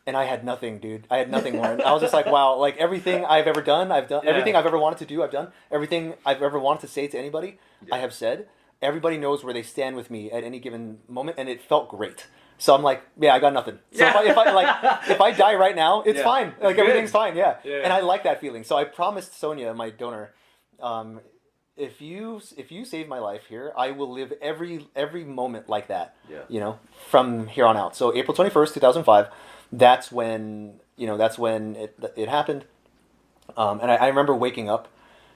And I had nothing, dude. I had nothing more. I was just like, wow, like, everything I've ever done, I've done. Yeah. Everything I've ever wanted to do, I've done. Everything I've ever wanted to say to anybody, I have said. Everybody knows where they stand with me at any given moment, and it felt great. So I'm like, yeah, I got nothing. So if I die right now, it's fine. Like, everything's fine, yeah. And I like that feeling. So I promised Sonia, my donor, if you save my life here, I will live every moment like that. Yeah. From here on out. So April 21st, 2005. That's when it happened, and I remember waking up,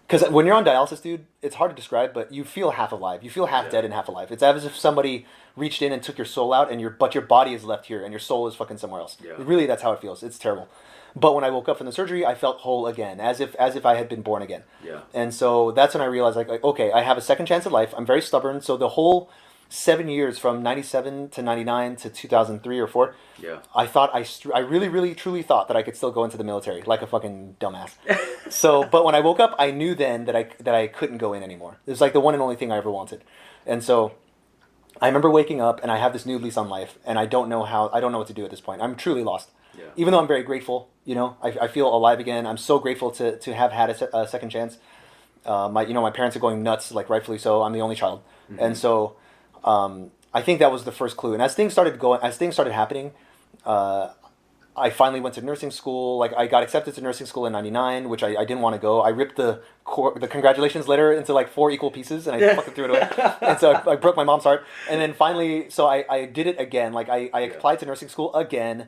because when you're on dialysis, dude, it's hard to describe, but you feel half alive. You feel half dead and half alive. It's as if somebody reached in and took your soul out, but your body is left here, and your soul is fucking somewhere else. Yeah. Really, that's how it feels. It's terrible. But when I woke up from the surgery, I felt whole again, as if I had been born again. Yeah. And so that's when I realized, like, okay, I have a second chance at life. I'm very stubborn, so the whole 7 years from 97 to 99 to 2003 or 4, I thought I really, really, truly thought that I could still go into the military like a fucking dumbass. So, but when I woke up, I knew then that I couldn't go in anymore. It was like the one and only thing I ever wanted. And so I remember waking up, and I have this new lease on life, and I don't know what to do at this point. I'm truly lost. Yeah. Even though I'm very grateful, I feel alive again. I'm so grateful to have had a second chance. My parents are going nuts, like rightfully so. I'm the only child, Mm-hmm. and so I think that was the first clue. And as things started happening, I finally went to nursing school. Like I got accepted to nursing school in '99, which I didn't want to go. I ripped the congratulations letter into like 4 equal pieces, and I fucking threw it away. And so I broke my mom's heart. And then finally, so I did it again. Like I applied to nursing school again.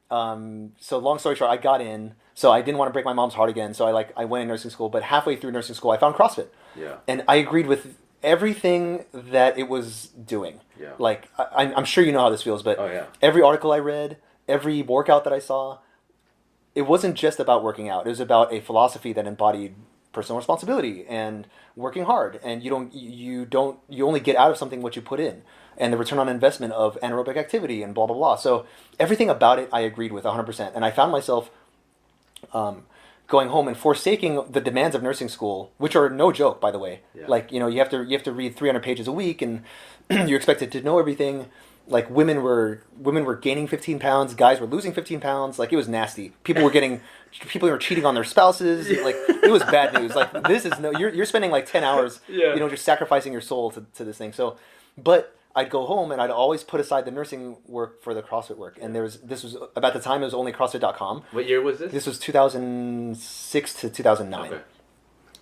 So long story short, I got in. So I didn't want to break my mom's heart again. So I went in nursing school. But halfway through nursing school, I found CrossFit. Yeah. And I agreed with everything that it was doing. Yeah. Like I'm sure you know how this feels, but Oh, yeah. every article I read, every workout that I saw, it wasn't just about working out. It was about a philosophy that embodied personal responsibility and working hard. And you only get out of something what you put in, and the return on investment of anaerobic activity and blah blah blah. So everything about it I agreed with 100%. And I found myself going home and forsaking the demands of nursing school, which are no joke, by the way. Yeah. Like, you have to read 300 pages a week, and you're expected to know everything. Like women were gaining 15 pounds, guys were losing 15 pounds. Like it was nasty. People were cheating on their spouses. Like it was bad news. Like this is you're spending like 10 hours, just sacrificing your soul to this thing. So, but I'd go home and I'd always put aside the nursing work for the CrossFit work. And this was about the time it was only CrossFit.com. What year was this? This was 2006 to 2009. Okay.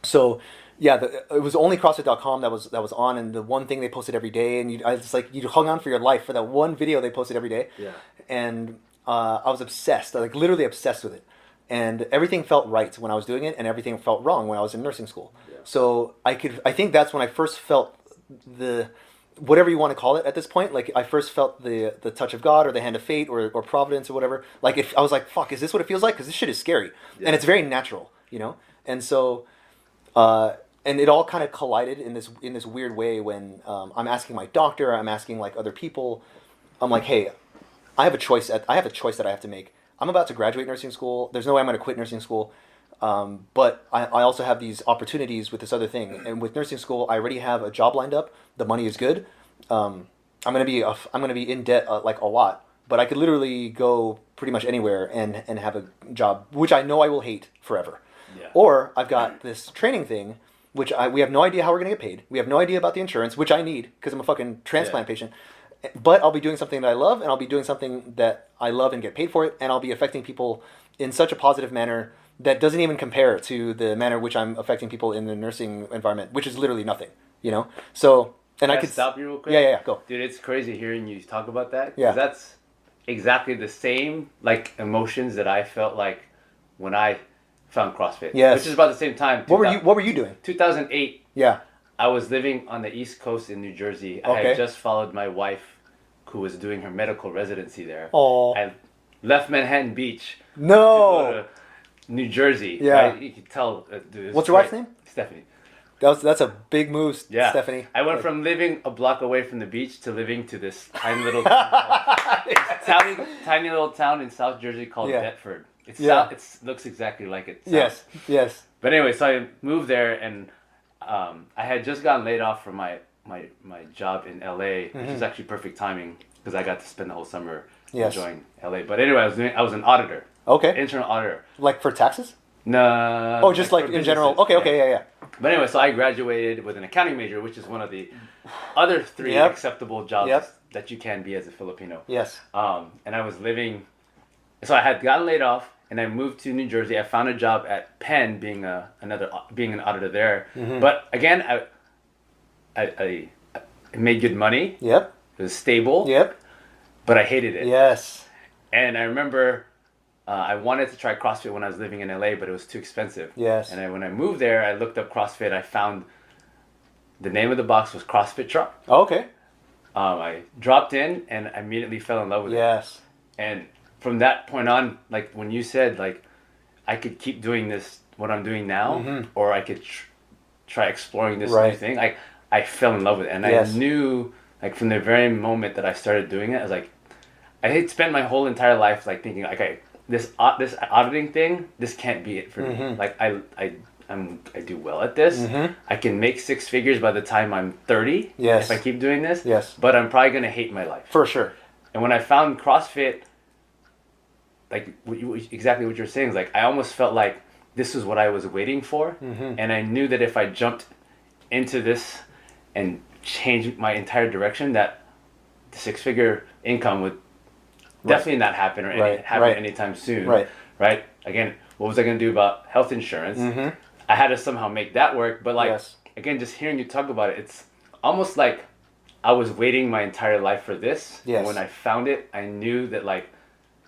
So yeah, it was only CrossFit.com that was on, and the one thing they posted every day, and you hung on for your life for that one video they posted every day. Yeah. And I was obsessed, like literally obsessed with it, and everything felt right when I was doing it, and everything felt wrong when I was in nursing school. Yeah. So I think that's when I first felt the, whatever you want to call it at this point, like I first felt the touch of God or the hand of fate or providence or whatever. Like I was like, fuck, is this what it feels like? Because this shit is scary, and it's very natural, And so. And it all kind of collided in this weird way when I'm asking my doctor, I'm asking like other people, I'm like, hey, I have a choice that I have to make. I'm about to graduate nursing school. There's no way I'm going to quit nursing school, but I also have these opportunities with this other thing. And with nursing school, I already have a job lined up. The money is good. I'm going to be in debt like a lot, but I could literally go pretty much anywhere and have a job, which I know I will hate forever. Yeah. Or I've got this training thing, which we have no idea how we're going to get paid. We have no idea about the insurance, which I need because I'm a fucking transplant patient. But I'll be doing something that I love, and I'll be doing something that I love and get paid for it, and I'll be affecting people in such a positive manner that doesn't even compare to the manner which I'm affecting people in the nursing environment, which is literally nothing, So, and I could stop you real quick. Yeah, go. Dude, it's crazy hearing you talk about that. 'Cause Yeah. That's exactly the same like emotions that I felt like when I found CrossFit. Yes. Which is about the same time. What were you doing? 2008. Yeah. I was living on the East Coast in New Jersey. I Okay. had just followed my wife, who was doing her medical residency there. Oh. I left Manhattan Beach to No. go to New Jersey. Yeah. Right? You can tell. Dude, it's What's your wife's great. name? Stephanie. That's a big move, Yeah. Stephanie. I went from living a block away from the beach to living to this tiny little tiny little town in South Jersey called Deptford. It looks exactly like it sounds. Yes. But anyway, so I moved there, and I had just gotten laid off from my job in LA, which is actually perfect timing because I got to spend the whole summer enjoying LA. But anyway, I was an auditor. Okay. Internal auditor. Like for taxes? No. Oh, just like for in general. businesses. Okay, yeah. But anyway, so I graduated with an accounting major, which is one of the other 3 acceptable jobs that you can be as a Filipino. Yes. And I was living, so I had gotten laid off, and I moved to New Jersey. I found a job at Penn, being an auditor there. But again, I made good money. Yep. It was stable. Yep. But I hated it. Yes. And I remember I wanted to try CrossFit when I was living in LA, but it was too expensive. Yes. And when I moved there, I looked up CrossFit. I found the name of the box was CrossFit Truck. Okay. I dropped in and I immediately fell in love with it. Yes. And from that point on, like when you said, like I could keep doing this, what I'm doing now, or I could try exploring this new thing. Like I fell in love with it, and I knew, like from the very moment that I started doing it, I was like, I had spent my whole entire life like thinking, okay, this auditing thing, this can't be it for me. Like I do well at this. I can make 6 figures by the time I'm 30 if I keep doing this. Yes. But I'm probably gonna hate my life. For sure. And when I found CrossFit, like exactly what you're saying is like I almost felt like this is what I was waiting for. And I knew that if I jumped into this and changed my entire direction, that the six-figure income would definitely not happen or happen anytime soon. Right? Again, what was I going to do about health insurance? I had to somehow make that work. But like, again, just hearing you talk about it, it's almost like I was waiting my entire life for this. And when I found it, I knew that like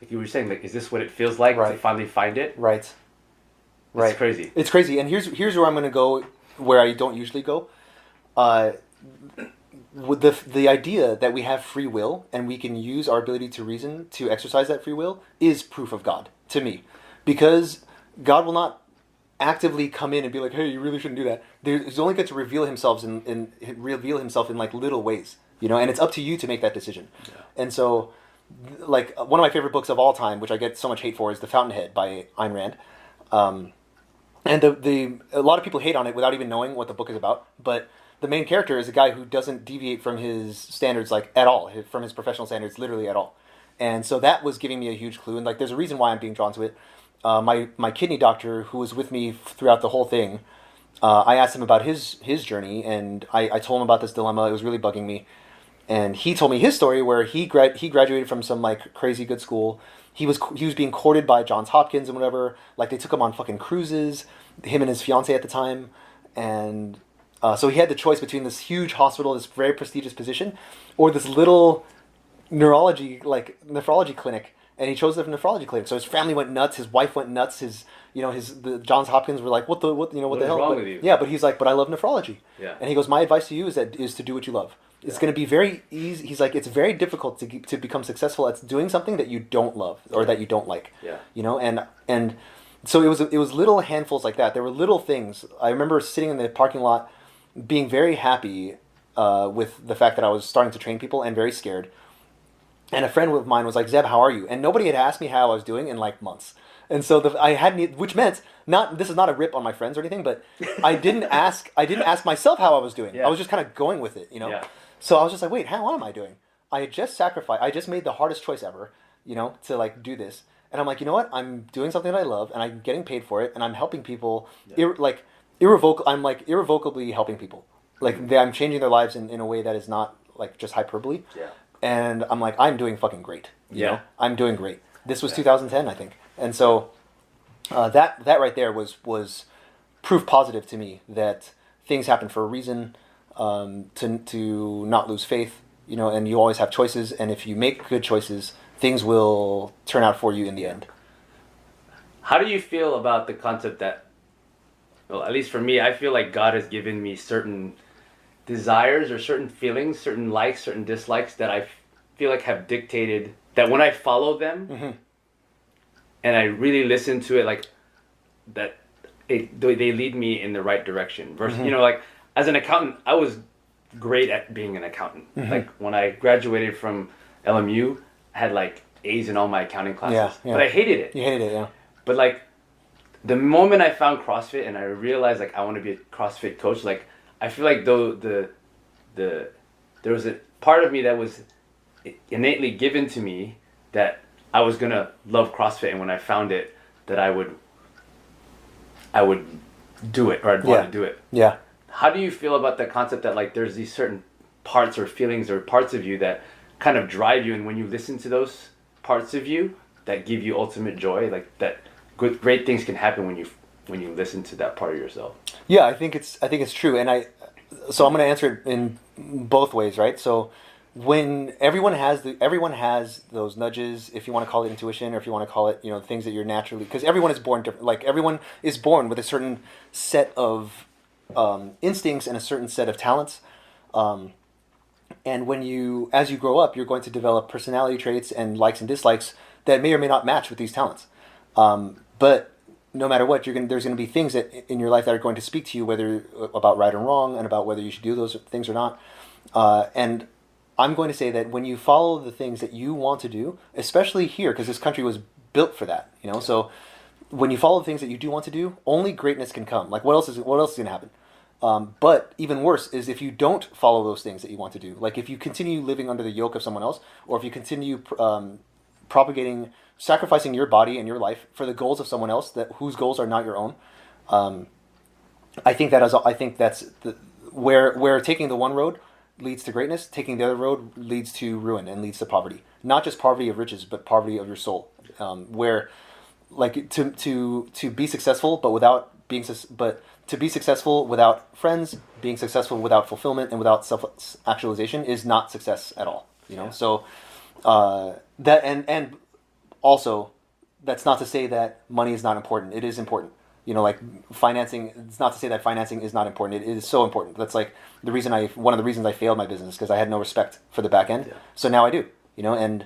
you were saying, like, is this what it feels like to finally find it? It's crazy. It's crazy. And here's where I'm going to go, where I don't usually go. With the idea that we have free will and we can use our ability to reason to exercise that free will is proof of God to me, because God will not actively come in and be like, hey, you really shouldn't do that. He's only going to reveal himself in like little ways, you know, and it's up to you to make that decision. And so, like, one of my favorite books of all time, which I get so much hate for, is The Fountainhead by Ayn Rand. And a lot of people hate on it without even knowing what the book is about, but the main character is a guy who doesn't deviate from his standards, like, at all, from his professional standards, literally at all. And so that was giving me a huge clue, and like, there's a reason why I'm being drawn to it. My kidney doctor, who was with me throughout the whole thing, I asked him about his journey, and I told him about this dilemma. It was really bugging me, and he told me his story, where he graduated from some like crazy good school. He was being courted by Johns Hopkins and whatever. Like, they took him on fucking cruises, him and his fiance at the time, and so he had the choice between this huge hospital, this very prestigious position, or this little nephrology clinic. And he chose the nephrology clinic. So his family went nuts. His wife went nuts. The Johns Hopkins were like, what the hell? Wrong with you? Yeah, but he's like, but I love nephrology. Yeah. And he goes, my advice to you is to do what you love. It's going to be very easy. He's like, it's very difficult to become successful at doing something that you don't love or that you don't like. Yeah. You know, and so it was little handfuls like that. There were little things. I remember sitting in the parking lot, being very happy with the fact that I was starting to train people, and very scared. And a friend of mine was like, Zeb, how are you? And nobody had asked me how I was doing in like months. And so which meant, this is not a rip on my friends or anything, but I didn't ask myself how I was doing. I was just kind of going with it, you know? Yeah. So I was just like, wait, how am I doing? I had just sacrificed, I just made the hardest choice ever, you know, to like do this. And I'm like, you know what? I'm doing something that I love, and I'm getting paid for it, and I'm helping people, I'm like irrevocably helping people. Like, I'm changing their lives in a way that is not like just hyperbole. Yeah. And I'm like, I'm doing fucking great. You know? I'm doing great. This was 2010, I think. And so that right there was proof positive to me that things happen for a reason, to not lose faith, you know, and you always have choices. And if you make good choices, things will turn out for you in the end. How do you feel about the concept that, well, at least for me, I feel like God has given me certain desires or certain feelings, certain likes, certain dislikes that I feel like have dictated that when I follow them and I really listen to it, like that they lead me in the right direction. Versus, you know, like as an accountant, I was great at being an accountant. Like when I graduated from LMU, I had like A's in all my accounting classes, but I hated it. You hated it, yeah. But like the moment I found CrossFit and I realized like I want to be a CrossFit coach, like I feel like there was a part of me that was innately given to me that I was gonna love CrossFit, and when I found it, that I would do it, or I'd want to do it. Yeah. How do you feel about the concept that like there's these certain parts or feelings or parts of you that kind of drive you, and when you listen to those parts of you that give you ultimate joy, like that great things can happen when you listen to that part of yourself? Yeah, I think it's true, and so I'm going to answer it in both ways, right? So when everyone has those nudges, if you want to call it intuition, or if you want to call it, you know, things that you're naturally, because everyone is born different. Like, everyone is born with a certain set of instincts and a certain set of talents. And as you grow up, you're going to develop personality traits and likes and dislikes that may or may not match with these talents. But no matter what, there's going to be things that in your life that are going to speak to you, whether about right and wrong, and about whether you should do those things or not. And I'm going to say that when you follow the things that you want to do, especially here, because this country was built for that, you know. So when you follow the things that you do want to do, only greatness can come. Like, what else is going to happen? But even worse is if you don't follow those things that you want to do. Like, if you continue living under the yoke of someone else, or if you continue sacrificing your body and your life for the goals of someone else whose goals are not your own. I think that's where taking the one road leads to greatness, taking the other road leads to ruin and leads to poverty. Not just poverty of riches, but poverty of your soul. Where, like, to be successful, but to be successful without friends, being successful without fulfillment and without self-actualization is not success at all. You know, so that and also that's not to say that money is not important. It is important. You know, like financing. It's not to say that financing is not important. It is so important. That's like one of the reasons I failed my business, because I had no respect for the back end. Yeah. So now I do. You know, and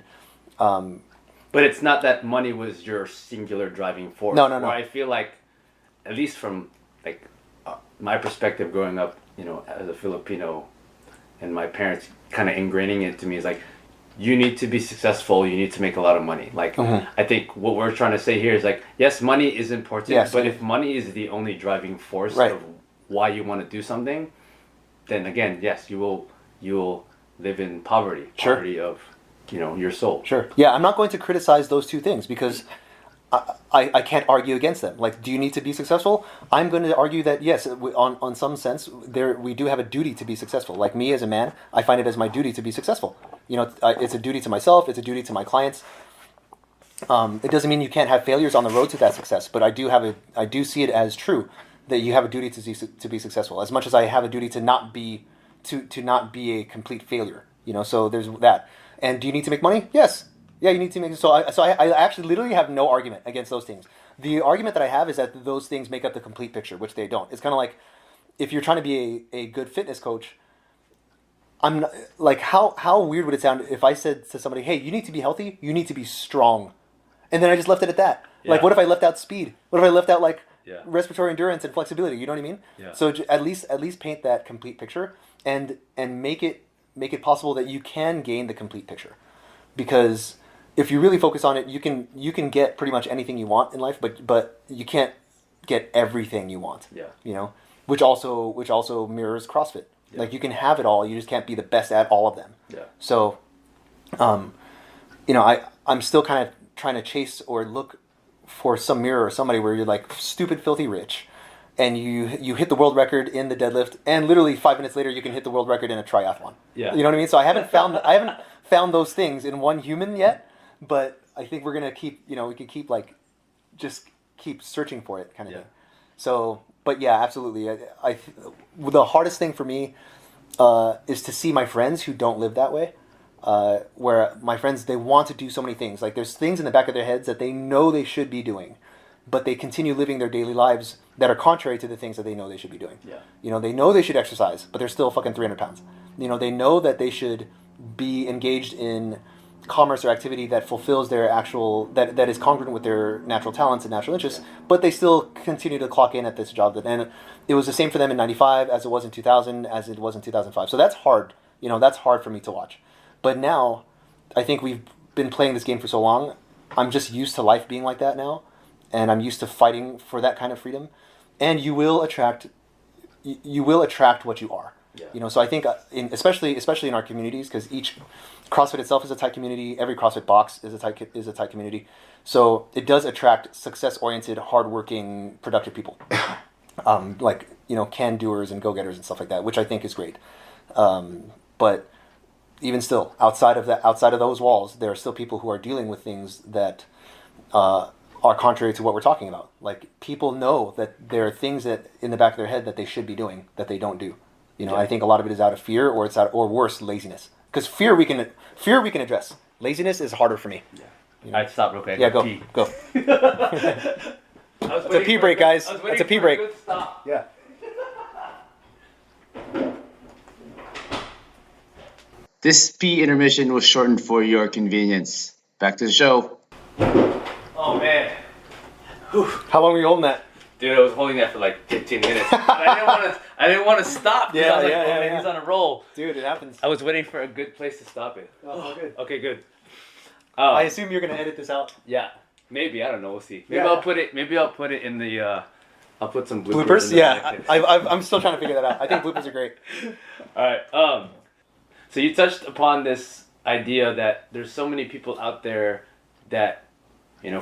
but it's not that money was your singular driving force. No. I feel like, at least from like my perspective growing up, you know, as a Filipino, and my parents kind of ingraining it to me is like, you need to be successful, you need to make a lot of money. Like, I think what we're trying to say here is like, yes, money is important, yes, but if money is the only driving force of why you want to do something, then again, yes, you will live in poverty. Sure. Poverty of, you know, your soul. Sure. Yeah, I'm not going to criticize those two things because I can't argue against them. Like, do you need to be successful? I'm going to argue that yes, on some sense, we do have a duty to be successful. Like me as a man, I find it as my duty to be successful. You know, it's a duty to myself. It's a duty to my clients. It doesn't mean you can't have failures on the road to that success, but I do see it as true that you have a duty to be successful. As much as I have a duty to not be a complete failure. You know, so there's that. And do you need to make money? Yes. Yeah, you need to make. So I actually literally have no argument against those things. The argument that I have is that those things make up the complete picture, which they don't. It's kind of like if you're trying to be a good fitness coach. I'm not, like, how weird would it sound if I said to somebody, "Hey, you need to be healthy. You need to be strong," and then I just left it at that. Yeah. Like, what if I left out speed? What if I left out respiratory endurance and flexibility? You know what I mean? Yeah. So at least paint that complete picture and make it possible that you can gain the complete picture, because if you really focus on it, you can get pretty much anything you want in life, but you can't get everything you want. Yeah. You know, which also mirrors CrossFit. Yeah. Like, you can have it all, you just can't be the best at all of them. Yeah. So, you know, I'm still kind of trying to chase or look for some mirror or somebody where you're like stupid, filthy rich, and you hit the world record in the deadlift, and literally 5 minutes later you can hit the world record in a triathlon. Yeah. You know what I mean? So I haven't found those things in one human yet, but I think we're gonna keep, you know, we can keep just keep searching for it, kind of thing. So, but yeah, absolutely. The hardest thing for me is to see my friends who don't live that way. Where my friends, they want to do so many things. Like, there's things in the back of their heads that they know they should be doing, but they continue living their daily lives that are contrary to the things that they know they should be doing. Yeah. You know, they know they should exercise, but they're still fucking 300 pounds. You know, they know that they should be engaged in commerce or activity that fulfills their that is congruent with their natural talents and natural interests, but they still continue to clock in at this job. And it was the same for them in 95 as it was in 2000, as it was in 2005. So that's hard. You know, that's hard for me to watch. But now, I think we've been playing this game for so long, I'm just used to life being like that now, and I'm used to fighting for that kind of freedom. And you will attract what you are. Yeah. You know, so I think especially in our communities, because each CrossFit itself is a tight community. Every CrossFit box is a tight community. So it does attract success-oriented, hardworking, productive people, like, you know, can-doers and go-getters and stuff like that, which I think is great. But even still, outside of those walls, there are still people who are dealing with things that are contrary to what we're talking about. Like, people know that there are things that in the back of their head that they should be doing that they don't do. You know, I think a lot of it is out of fear, or worse, laziness. Because fear we can address. Laziness is harder for me. Yeah. You know? I'd stop real quick. Yeah, go. It's a pee break, guys. It's a pee break. Stop. Yeah. This pee intermission was shortened for your convenience. Back to the show. Oh man. Whew. How long were you holding that? Dude, I was holding that for like 15 minutes. I didn't want to stop. He's on a roll. Dude, it happens. I was waiting for a good place to stop it. Oh, good. Okay, good. I assume you're gonna edit this out. Yeah, maybe. I don't know. We'll see. Maybe I'll put it in the. I'll put some bloopers. Yeah, I'm still trying to figure that out. I think bloopers are great. All right. So you touched upon this idea that there's so many people out there that,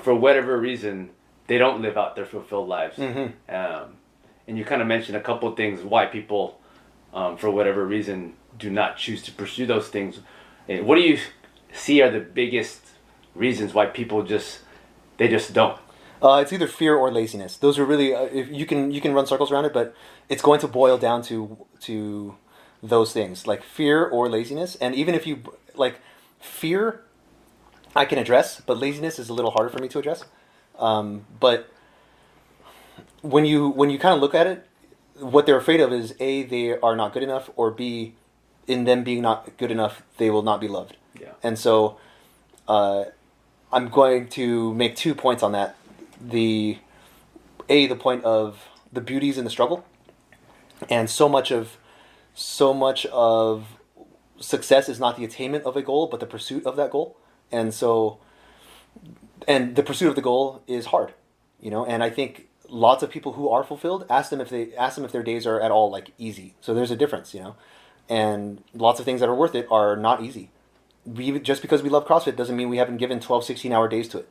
for whatever reason, they don't live out their fulfilled lives. And you kind of mentioned a couple of things why people, for whatever reason, do not choose to pursue those things. And what do you see are the biggest reasons why people just don't? It's either fear or laziness. Those are really if you can run circles around it, but it's going to boil down to those things, like fear or laziness. And even if you like fear, I can address, but laziness is a little harder for me to address. But when you kind of look at it, what they're afraid of is A, they are not good enough, or B, in them being not good enough, they will not be loved. Yeah. And so I'm going to make 2 points on that. The point of the beauties in the struggle, and so much of success is not the attainment of a goal, but the pursuit of that goal. And the pursuit of the goal is hard, and I think lots of people who are fulfilled, ask them if their days are at all like easy. So there's a difference, and lots of things that are worth it are not easy. Just because we love CrossFit doesn't mean we haven't given 12, 16-hour days to it,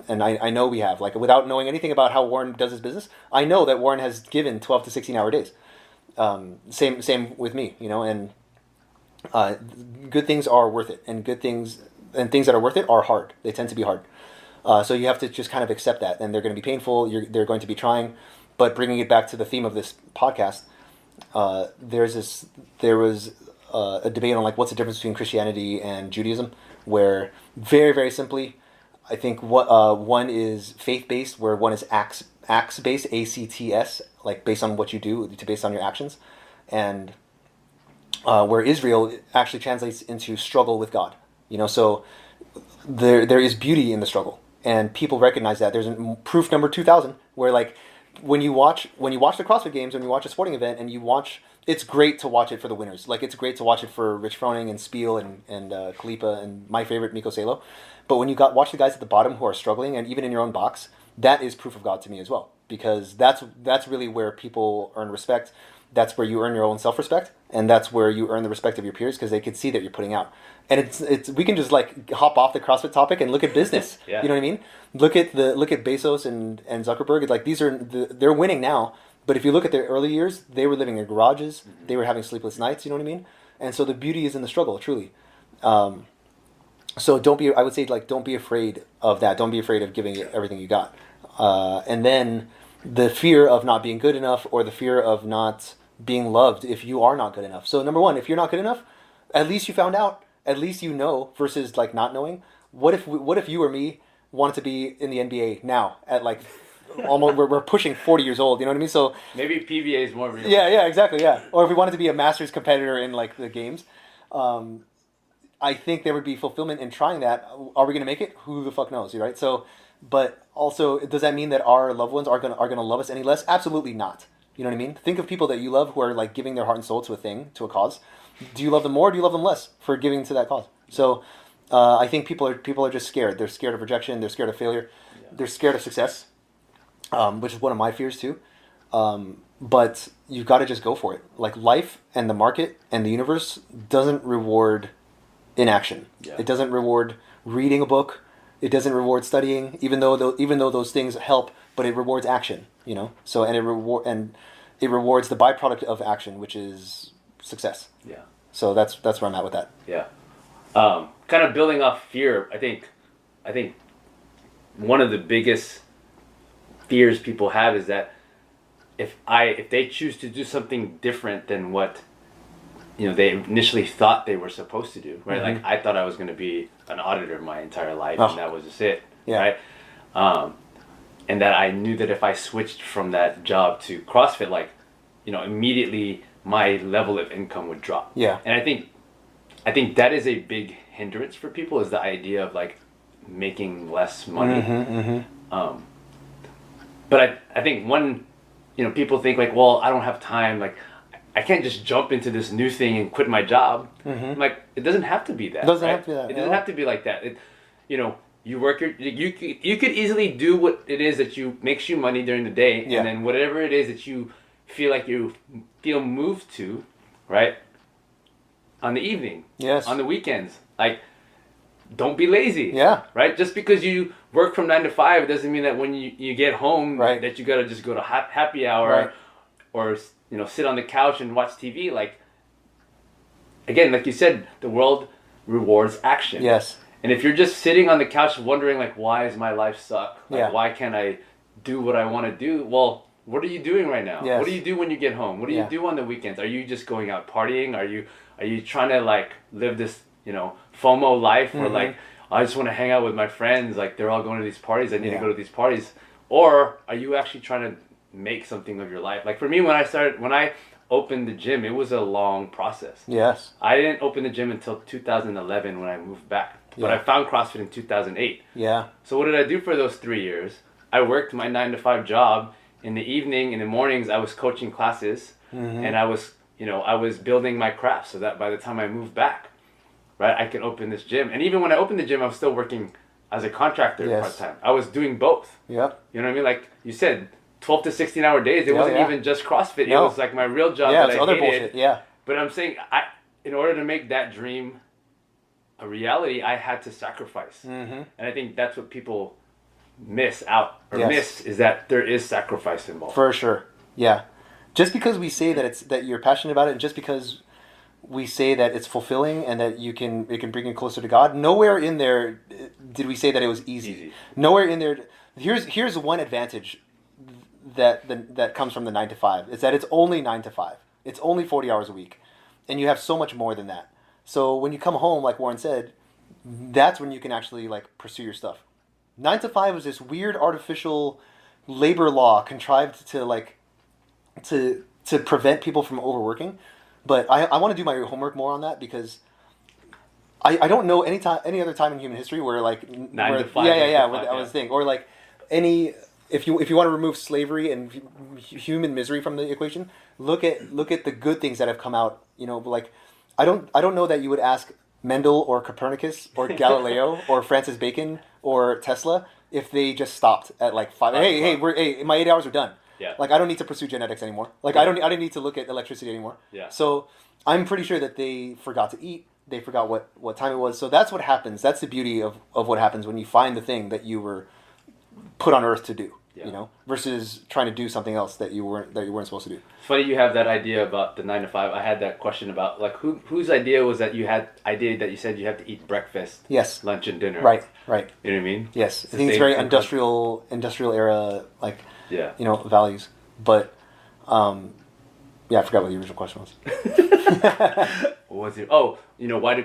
and I know we have, like, without knowing anything about how Warren does his business, I know that Warren has given 12 to 16-hour days. Same with me, and good things are worth it, and good things and things that are worth it are hard. They tend to be hard. So you have to just kind of accept that, and they're going to be painful. They're going to be trying, but bringing it back to the theme of this podcast, there was a debate on like what's the difference between Christianity and Judaism, where very, very simply, I think one is faith based, where one is acts based, ACTS, like based on what you do, based on your actions, and where Israel actually translates into struggle with God. So there is beauty in the struggle. And people recognize that. There's proof number 2000, where like when you watch the CrossFit Games, when you watch a sporting event, and it's great to watch it for the winners. Like it's great to watch it for Rich Froning and Spiel and Kalipa and my favorite Miko Salo. But when you watch the guys at the bottom who are struggling, and even in your own box, that is proof of God to me as well, because that's really where people earn respect. That's where you earn your own self-respect, and that's where you earn the respect of your peers, because they can see that you're putting out. And it's we can just like hop off the CrossFit topic and look at business. Yeah. You know what I mean? Look at Bezos and Zuckerberg. It's like they're winning now. But if you look at their early years, they were living in garages. Mm-hmm. They were having sleepless nights. You know what I mean? And so the beauty is in the struggle, truly. So don't be afraid of that. Don't be afraid of giving it everything you got. And then the fear of not being good enough, or the fear of not being loved if you are not good enough. So number one, if you're not good enough, at least you found out. At least you know, versus like not knowing. What if you or me wanted to be in the NBA now at like almost we're pushing 40 years old, you know what I mean? So maybe PBA is more real. Yeah, exactly, yeah. Or if we wanted to be a Masters competitor in like the games, I think there would be fulfillment in trying that. Are we going to make it? Who the fuck knows, right? So, but also, does that mean that our loved ones are gonna love us any less? Absolutely not. You know what I mean? Think of people that you love who are like giving their heart and soul to a cause. Do you love them more, or do you love them less for giving to that cause? So I think people are just scared. They're scared of rejection. They're scared of failure. Yeah. They're scared of success, which is one of my fears too. But you've got to just go for it. Like life and the market and the universe doesn't reward inaction. Yeah. It doesn't reward reading a book. It doesn't reward studying, even though those things help. But it rewards action. So it rewards the byproduct of action, which is success. Yeah. So that's where I'm at with that. Yeah. Kind of building off fear, I think one of the biggest fears people have is that if they choose to do something different than what they initially thought they were supposed to do, right? Mm-hmm. Like I thought I was going to be an auditor my entire life, and that was just it, right? And that I knew that if I switched from that job to CrossFit, like immediately my level of income would drop. Yeah. And I think that is a big hindrance for people, is the idea of like making less money. But I think people think like, well, I don't have time, like I can't just jump into this new thing and quit my job. I'm like, it doesn't have to be that. It doesn't have to be that. It doesn't have to be like that. You work you could easily do what it is that makes you money during the day, and then whatever it is that you feel moved to, right? On the evening, yes, on the weekends, like don't be lazy. Yeah. Right? Just because you work from 9 to 5 doesn't mean that when you get home that you got to just go to happy hour or sit on the couch and watch TV. Like, again, like you said, the world rewards action. Yes. And if you're just sitting on the couch wondering, like, why does my life suck? Like, why can't I do what I want to do? Well, what are you doing right now? Yes. What do you do when you get home? What do you do on the weekends? Are you just going out partying? Are you trying to, like, live this, FOMO life where, like, I just want to hang out with my friends, like, they're all going to these parties, I need to go to these parties? Or are you actually trying to make something of your life? Like, for me, when I opened the gym, it was a long process. Yes. I didn't open the gym until 2011 when I moved back. But I found CrossFit in 2008. Yeah. So what did I do for those 3 years? I worked my 9 to 5 job. In the evening, in the mornings, I was coaching classes, and I was building my craft so that by the time I moved back, right, I could open this gym. And even when I opened the gym, I was still working as a contractor part-time. I was doing both. Yeah. You know what I mean? Like you said, 12 to 16-hour days. It wasn't even just CrossFit. No. It was like my real job Yeah, that it's I other hated. bullshit. Yeah. But I'm saying, in order to make that dream a reality, I had to sacrifice. And I think that's what people miss out miss is that there is sacrifice involved. For sure. Yeah. Just because we say that you're passionate about it, and just because we say that it's fulfilling and that it can bring you closer to God, nowhere in there did we say that it was easy. Nowhere in there. Here's one advantage that comes from the 9 to 5. It's that it's only 9 to 5. It's only 40 hours a week, and you have so much more than that. So when you come home, like Warren said, that's when you can actually, like, pursue your stuff. 9 to 5 is this weird artificial labor law contrived to prevent people from overworking. But I want to do my homework more on that, because I don't know any other time in human history where, like, 9 to 5. I was thinking, or like if you want to remove slavery and human misery from the equation, look at the good things that have come out. Like, I don't know that you would ask Mendel or Copernicus or Galileo or Francis Bacon or Tesla if they just stopped at like 5. Hey, my 8 hours are done. Yeah. Like, I don't need to pursue genetics anymore. Like, I don't need to look at electricity anymore. Yeah. So I'm pretty sure that they forgot to eat. They forgot what time it was. So that's what happens. That's the beauty of what happens when you find the thing that you were put on earth to do. Yeah. Versus trying to do something else that you weren't supposed to do. It's funny you have that idea about the 9 to 5. I had that question about, like, whose idea was that you said you have to eat breakfast, yes, lunch, and dinner. Right. You know what I mean? Yes, I think it's very industrial era, like, values. But I forgot what the original question was. What was it? Oh, why do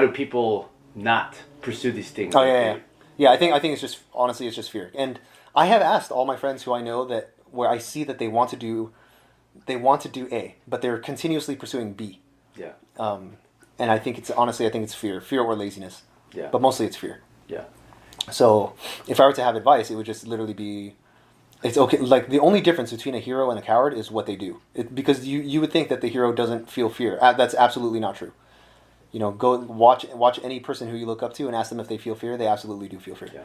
people not pursue these things? Oh, yeah. I think it's just, honestly, it's just fear. And I have asked all my friends who I know where I see that they want to do A, but they're continuously pursuing B. Yeah. And I think it's fear or laziness. Yeah. But mostly it's fear. Yeah. So if I were to have advice, it would just literally be, it's okay. Like, the only difference between a hero and a coward is what they do. Because you would think that the hero doesn't feel fear. That's absolutely not true. Go watch any person who you look up to and ask them if they feel fear. They absolutely do feel fear. Yeah.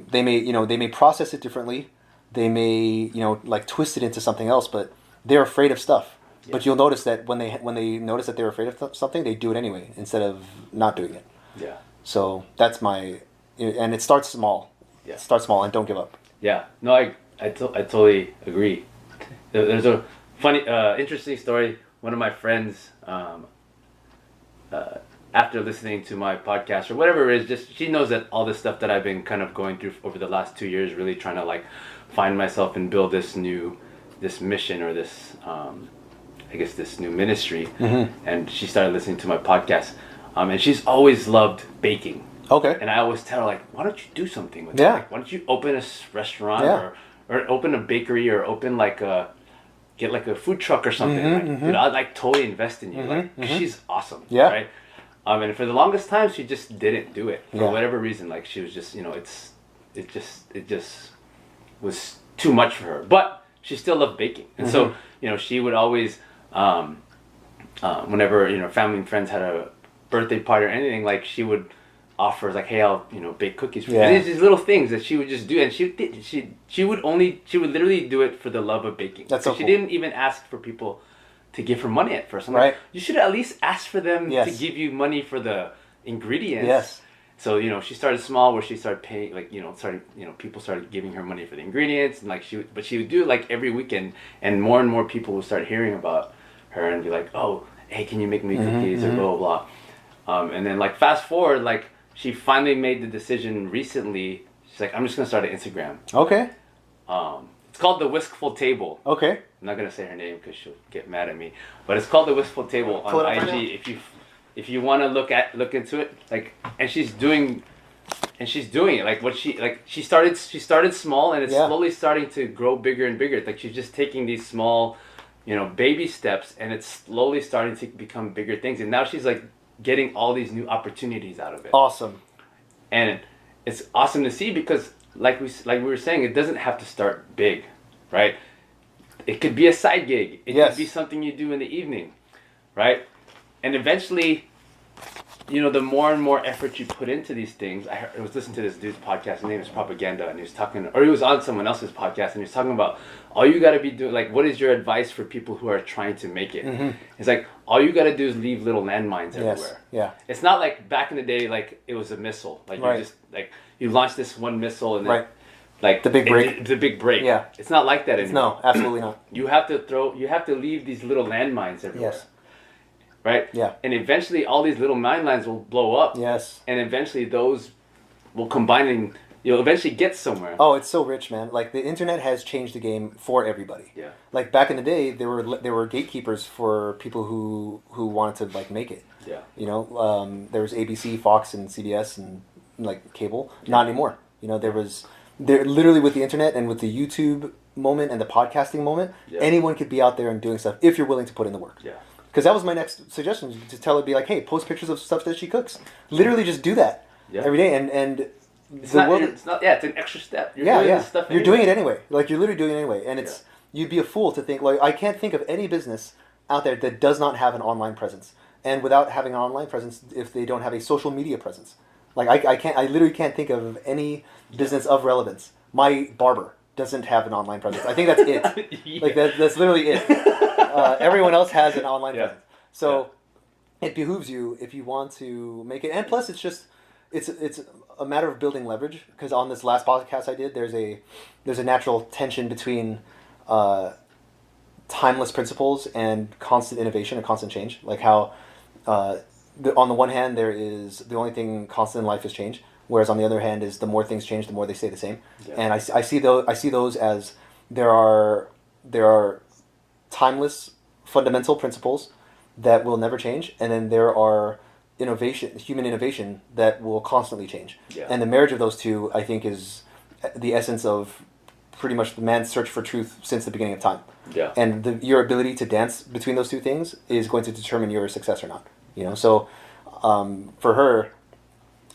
They may process it differently. They may like twist it into something else, but they're afraid of stuff. Yeah. But you'll notice that when they notice that they're afraid of something, they do it anyway instead of not doing it. Yeah. So that's and it starts small. Yeah. Start small and don't give up. Yeah. No, I totally agree. There's a funny, interesting story. One of my friends, after listening to my podcast or whatever it is, just she knows that all this stuff that I've been kind of going through over the last 2 years, really trying to, like, find myself and build this mission or this this new ministry. Mm-hmm. And she started listening to my podcast, and she's always loved baking. Okay. And I always tell her, like, why don't you do something with it? Like, why don't you open a restaurant or open a bakery or open get like a food truck or something. Dude, I'd like totally invest in you. She's awesome. Yeah. Right. And for the longest time, she just didn't do it for whatever reason. Like, she was just, it just was too much for her. But she still loved baking, and so she would always, whenever family and friends had a birthday party or anything, like, she would offer, like, hey, I'll bake cookies for you. And it's these little things that she would just do, and she would literally do it for the love of baking. That's so cool. She didn't even ask for people to give her money at first. I'm like, you should at least ask for them to give you money for the ingredients. Yes. So, she started small where she started paying, people started giving her money for the ingredients, and she would do it like every weekend, and more people would start hearing about her and be like, oh, hey, can you make me cookies or blah, blah, blah. And then like fast forward, like she finally made the decision recently. She's like, I'm just going to start an Instagram. Okay. It's called The Whiskful Table. Okay. I'm not going to say her name because she'll get mad at me. But it's called The Whiskful Table on IG. If you want to look into it, like, and she's doing it. Like she started small, and it's slowly starting to grow bigger and bigger. Like she's just taking these small, baby steps, and it's slowly starting to become bigger things. And now she's like getting all these new opportunities out of it. Awesome. And it's awesome to see because like we were saying, it doesn't have to start big, right? It could be a side gig. It could be something you do in the evening, right? And eventually, the more and more effort you put into these things. I was listening to this dude's podcast. His name is Propaganda, and he was on someone else's podcast, and he was talking about all you got to be doing. Like, what is your advice for people who are trying to make it? Mm-hmm. It's like all you got to do is leave little landmines everywhere. Yeah. It's not like back in the day, like it was a missile. Like you just you launch this one missile and then like the big break. The big break. Yeah. It's not like that anymore. No, absolutely not. You have to leave these little landmines everywhere. Yes. Right? Yeah. And eventually all these little landmines will blow up. Yes. And eventually those will combine and you'll eventually get somewhere. Oh, it's so rich, man. Like the internet has changed the game for everybody. Yeah. Like back in the day, there were gatekeepers for people who wanted to like make it. Yeah. There was ABC, Fox, and CBS, and like cable. Yeah. Not anymore. There literally with the internet and with the YouTube moment and the podcasting moment, anyone could be out there and doing stuff if you're willing to put in the work. Yeah. Because that was my next suggestion, to tell her, be like, hey, post pictures of stuff that she cooks. Literally just do that every day. And it's an extra step. You're doing this stuff anyway. You're doing it anyway. Like, you're literally doing it anyway. And you'd be a fool to think, like, I can't think of any business out there that does not have an online presence. And without having an online presence, if they don't have a social media presence. Like, I literally can't think of any business of relevance. My barber doesn't have an online presence. I think that's it. Like, that's literally it. Everyone else has an online presence. So it behooves you if you want to make it. And plus, it's a matter of building leverage. Because on this last podcast I did, there's a natural tension between timeless principles and constant innovation and constant change. Like how on the one hand, there is the only thing constant in life is change. Whereas on the other hand is the more things change, the more they stay the same. Yeah. And I see those as there are timeless fundamental principles that will never change, and then there are human innovation that will constantly change. Yeah. And the marriage of those two, I think, is the essence of pretty much the man's search for truth since the beginning of time. Yeah. And your ability to dance between those two things is going to determine your success or not. So for her,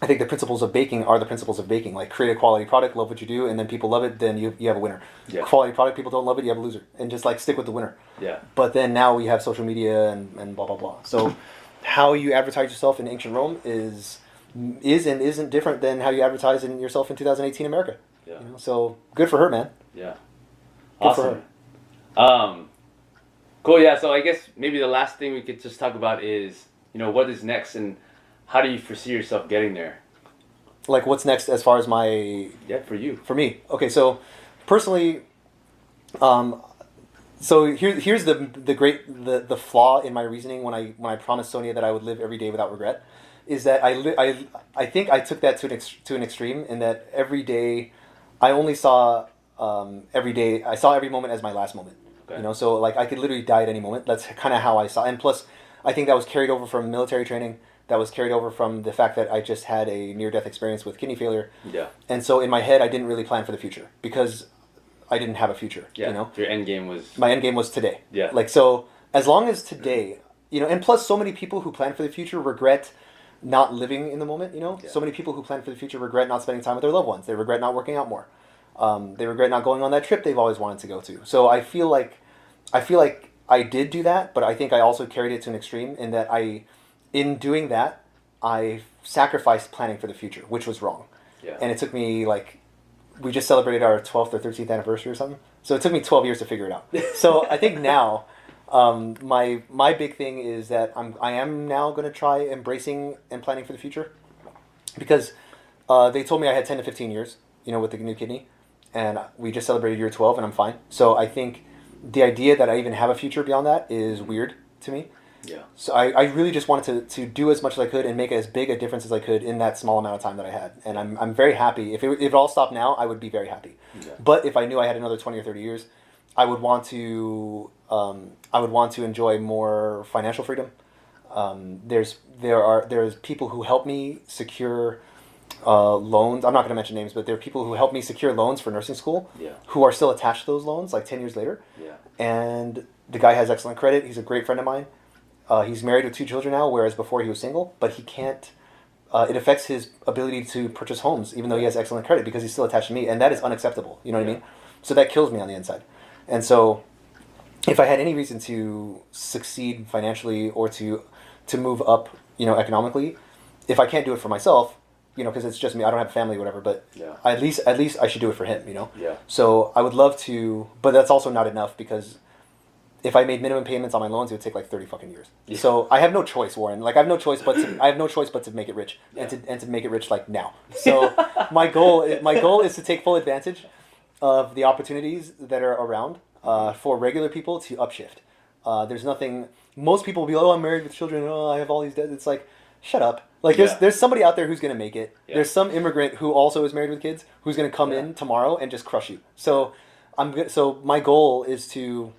I think the principles of baking are the principles of baking. Like, create a quality product, love what you do, and then people love it, then you have a winner. Yeah. Quality product, people don't love it, you have a loser. And just, like, stick with the winner. Yeah. But then now we have social media and blah, blah, blah. So how you advertise yourself in ancient Rome is and isn't different than how you advertise yourself in 2018 America. Yeah. So good for her, man. Yeah. Good awesome. For her. Cool, yeah. So I guess maybe the last thing we could just talk about is, what is next and how do you foresee yourself getting there? Like, what's next as far as my... Yeah, for you. For me. Okay, so personally, so here's the flaw in my reasoning when I promised Sonia that I would live every day without regret, is that I think I took that to an extreme in that every day I only saw every day, I saw every moment as my last moment. Okay. So like I could literally die at any moment. That's kind of how I saw. And plus, I think that was carried over from military training. That was carried over from the fact that I just had a near-death experience with kidney failure. Yeah. And so in my head, I didn't really plan for the future because I didn't have a future. Yeah. Your end game was... My end game was today. Yeah. Like, so as long as today, and plus so many people who plan for the future regret not living in the moment, Yeah. So many people who plan for the future regret not spending time with their loved ones. They regret not working out more. They regret not going on that trip they've always wanted to go to. So I feel like I did do that, but I think I also carried it to an extreme in that in doing that, I sacrificed planning for the future, which was wrong. Yeah. And it took me, we just celebrated our 12th or 13th anniversary or something. So it took me 12 years to figure it out. So I think now, My big thing is that I am now going to try embracing and planning for the future, because they told me I had 10 to 15 years, with the new kidney, and we just celebrated year 12, and I'm fine. So I think the idea that I even have a future beyond that is weird to me. Yeah. So I really just wanted to do as much as I could and make as big a difference as I could in that small amount of time that I had. And I'm very happy. If it all stopped now, I would be very happy. Yeah. But if I knew I had another 20 or 30 years, I would want to enjoy more financial freedom. There's people who help me secure loans. I'm not going to mention names, but there are people who help me secure loans for nursing school, Yeah. who are still attached to those loans like 10 years later. Yeah. And the guy has excellent credit. He's a great friend of mine. He's married with 2 children now, whereas before he was single. But he can't. It affects his ability to purchase homes, even though he has excellent credit, because he's still attached to me, and that is unacceptable. You know what I mean? So that kills me on the inside. And so, if I had any reason to succeed financially or to move up, economically, if I can't do it for myself, because it's just me, I don't have a family or whatever, but at least I should do it for him, Yeah. So I would love to, but that's also not enough, because if I made minimum payments on my loans, it would take like 30 fucking years. Yeah. So I have no choice, Warren. Like I have no choice but to make it rich, and to make it rich like now. So my goal is to take full advantage of the opportunities that are around for regular people to upshift. There's nothing. Most people will be, oh, I'm married with children. Oh, I have all these debts. It's like, shut up. Like there's somebody out there who's gonna make it. Yeah. There's some immigrant who also is married with kids who's gonna come in tomorrow and just crush you. So So my goal is to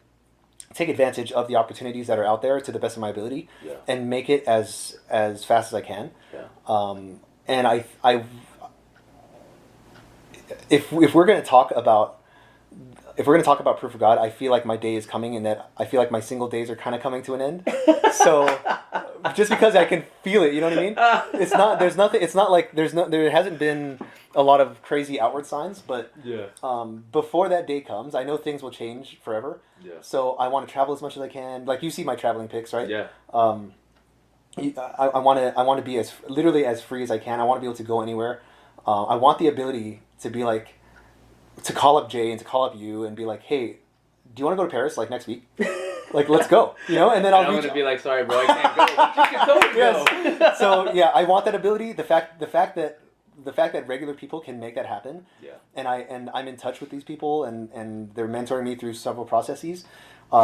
take advantage of the opportunities that are out there to the best of my ability, and make it as fast as I can. Yeah. And I if we're going to talk about proof of God, I feel like my day is coming, and that I feel like my single days are kind of coming to an end. So just because I can feel it, you know what I mean? It's not. There's nothing. It's not like there hasn't been a lot of crazy outward signs, but before that day comes, I know things will change forever. Yeah. So I want to travel as much as I can. Like you see my traveling pics, right? Yeah. I want to be literally as free as I can. I want to be able to go anywhere. I want the ability to be like, to call up Jay and to call up you and be like, hey, do you want to go to Paris like next week? Like, let's go, and then I'm going to be like, sorry, bro, I can't go. But you can go. Yes. So yeah, I want that ability. The fact that regular people can make that happen. Yeah. And I'm in touch with these people, and they're mentoring me through several processes,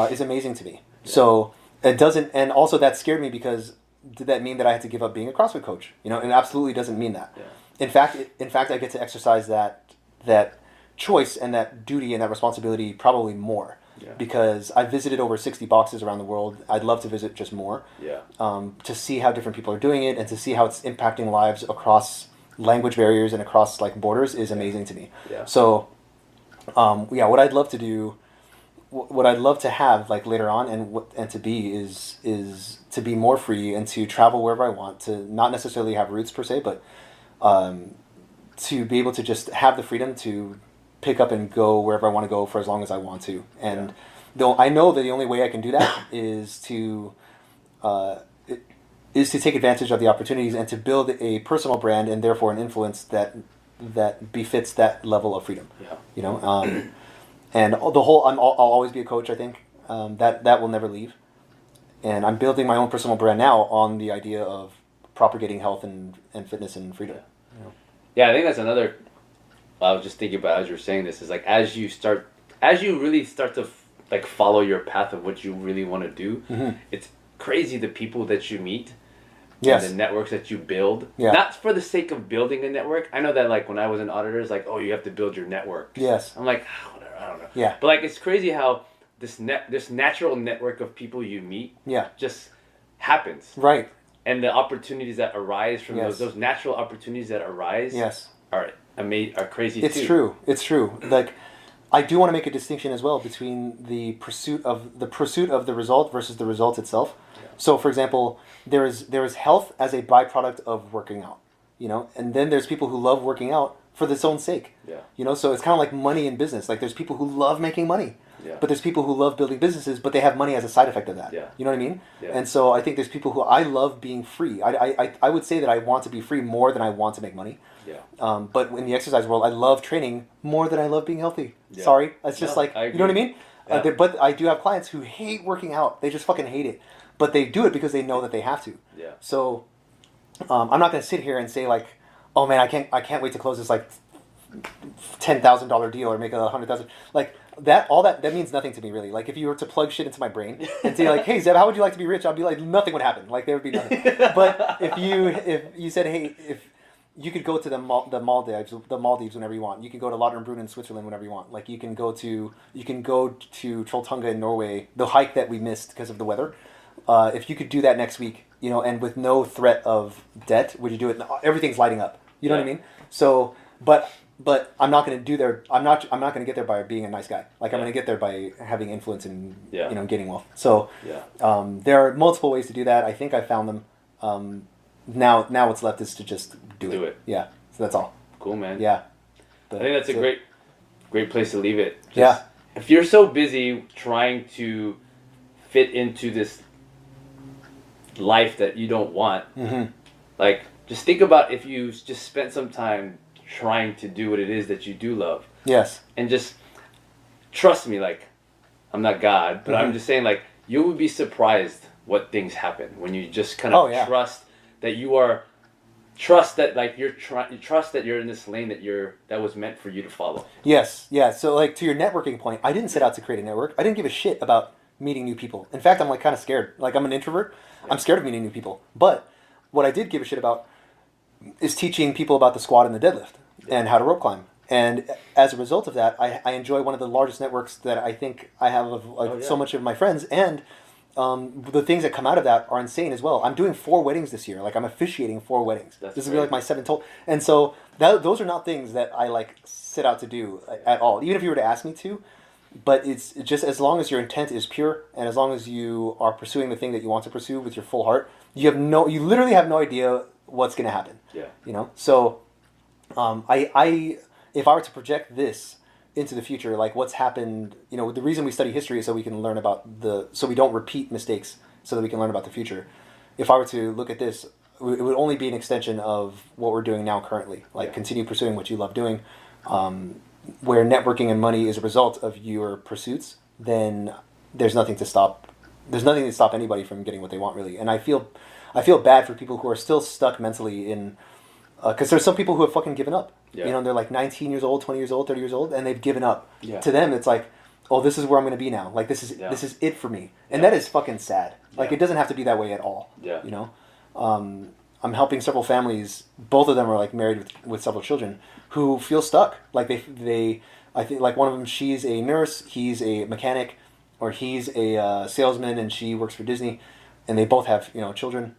is amazing to me. Yeah. So it doesn't, and also that scared me, because did that mean that I had to give up being a CrossFit coach? It absolutely doesn't mean that. Yeah. In fact, I get to exercise that choice and that duty and that responsibility probably more. Yeah. Because I visited over 60 boxes around the world. I'd love to visit just more. Yeah. To see how different people are doing it, and to see how it's impacting lives across language barriers and across like borders is amazing to me. Yeah. So, what I'd love to do, what I'd love to have like later on, and to be is to be more free and to travel wherever I want, to not necessarily have roots per se, but to be able to just have the freedom to pick up and go wherever I want to go for as long as I want to. And though I know that the only way I can do that is to take advantage of the opportunities and to build a personal brand, and therefore an influence that befits that level of freedom. Yeah. And the whole, I'll always be a coach, I think. That will never leave. And I'm building my own personal brand now on the idea of propagating health and fitness and freedom. Yeah, I think that's another. I was just thinking about as you were saying this, is like as you really start to like follow your path of what you really want to do, it's crazy the people that you meet, and the networks that you build. Yeah. Not for the sake of building a network. I know that like when I was an auditor, it's like, oh, you have to build your network. Yes. I'm like, whatever, I don't know. Yeah. But like it's crazy how this natural network of people you meet just happens. Right. And the opportunities that arise from those natural opportunities that arise are crazy too. It's true. Like, I do want to make a distinction as well between the pursuit of the result versus the result itself. Yeah. So, for example, there is health as a byproduct of working out, and then there's people who love working out for its own sake. Yeah. So it's kind of like money in business. Like, there's people who love making money. Yeah. But there's people who love building businesses, but they have money as a side effect of that. Yeah. You know what I mean? Yeah. And so I think there's people who I love being free. I would say that I want to be free more than I want to make money. Yeah. But in the exercise world, I love training more than I love being healthy. Yeah. Sorry. It's just you know what I mean? Yeah. But I do have clients who hate working out. They just fucking hate it. But they do it because they know that they have to. Yeah. So I'm not going to sit here and say like, oh man, I can't wait to close this like $10,000 deal or make $100,000. Like that means nothing to me really. Like if you were to plug shit into my brain and say like, hey Zeb, how would you like to be rich? I'd be like, nothing would happen. Like there would be nothing. But if you said, hey, if you could go to the Maldives whenever you want. You can go to Lauterbrunnen in Switzerland whenever you want. Like you can go to Trolltunga in Norway, the hike that we missed because of the weather. If you could do that next week, and with no threat of debt, would you do it? Everything's lighting up. You know what I mean? So, but I'm not going to do there. I'm not going to get there by being a nice guy. Like I'm going to get there by having influence and getting wealth. So, there are multiple ways to do that. I think I found them. Now what's left is to just do it. Yeah. So that's all. Cool, man. Yeah. I think that's a great place to leave it. Just, if you're so busy trying to fit into this life that you don't want, like just think about if you just spent some time trying to do what it is that you do love. Yes. And just trust me, like I'm not God, but I'm just saying like you would be surprised what things happen when you just kind of trust that trust that like you trust that you're in this lane that was meant for you to follow. Yes. Yeah. So like to your networking point, I didn't set out to create a network. I didn't give a shit about meeting new people. In fact, I'm like kind of scared. Like I'm an introvert. Yeah. I'm scared of meeting new people. But what I did give a shit about is teaching people about the squat and the deadlift and how to rope climb. And as a result of that, I enjoy one of the largest networks that I think I have of so much of my friends. And the things that come out of that are insane as well. I'm doing 4 weddings this year. Like I'm officiating 4 weddings. This will be like my 7th total. And so those are not things that I like set out to do at all. Even if you were to ask me to. But it's just as long as your intent is pure and as long as you are pursuing the thing that you want to pursue with your full heart, you literally have no idea what's going to happen. Yeah. So if I were to project this into the future, like what's happened, the reason we study history is so we can learn about so we don't repeat mistakes, so that we can learn about the future. If I were to look at this, it would only be an extension of what we're doing now currently. Like continue pursuing what you love doing. Where networking and money is a result of your pursuits, then there's nothing to stop. There's nothing to stop anybody from getting what they want, really. And I feel bad for people who are still stuck mentally in, because there's some people who have fucking given up. Yeah. They're like 19 years old, 20 years old, 30 years old, and they've given up. Yeah. To them, it's like, oh, this is where I'm going to be now. Like this is it for me, and that is fucking sad. Like it doesn't have to be that way at all. Yeah. I'm helping several families. Both of them are like married with several children who feel stuck. Like I think like one of them, she's a nurse, he's a mechanic, or he's a salesman, and she works for Disney, and they both have children.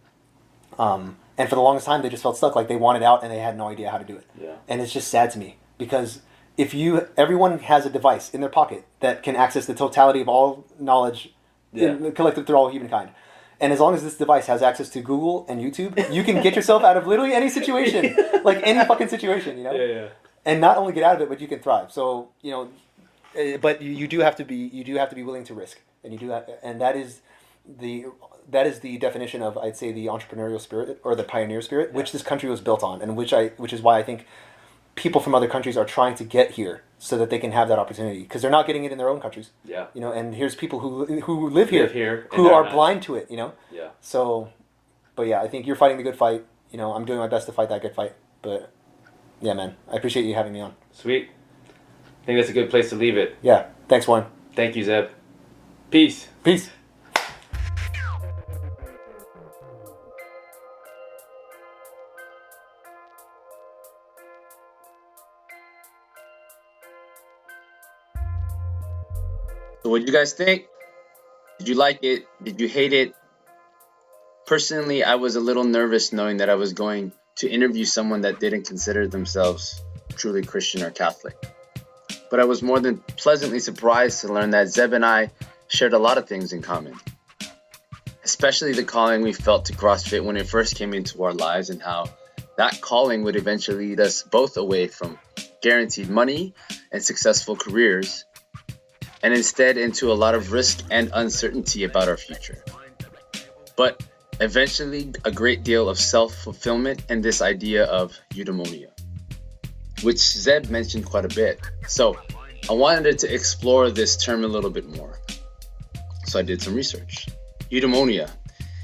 And for the longest time, they just felt stuck. Like they wanted out, and they had no idea how to do it. Yeah. And it's just sad to me because everyone has a device in their pocket that can access the totality of all knowledge collected through all humankind. And as long as this device has access to Google and YouTube, you can get yourself out of literally any situation, like any fucking situation, Yeah. And not only get out of it, but you can thrive. So but you do have to be willing to risk, and you do that, and that is the definition of, I'd say, the entrepreneurial spirit or the pioneer spirit, which this country was built on, and which is why I think people from other countries are trying to get here so that they can have that opportunity, because they're not getting it in their own countries. Yeah. And here's people who live here who are blind to it. Yeah. So, but yeah, I think you're fighting the good fight. I'm doing my best to fight that good fight. But yeah, man, I appreciate you having me on. Sweet. I think that's a good place to leave it. Yeah. Thanks, Warren. Thank you, Zeb. Peace. Peace. So what did you guys think? Did you like it? Did you hate it? Personally, I was a little nervous knowing that I was going to interview someone that didn't consider themselves truly Christian or Catholic. But I was more than pleasantly surprised to learn that Zeb and I shared a lot of things in common. Especially the calling we felt to CrossFit when it first came into our lives, and how that calling would eventually lead us both away from guaranteed money and successful careers, and instead into a lot of risk and uncertainty about our future. But eventually a great deal of self-fulfillment and this idea of eudaemonia, which Zeb mentioned quite a bit. So I wanted to explore this term a little bit more, so I did some research. Eudaemonia.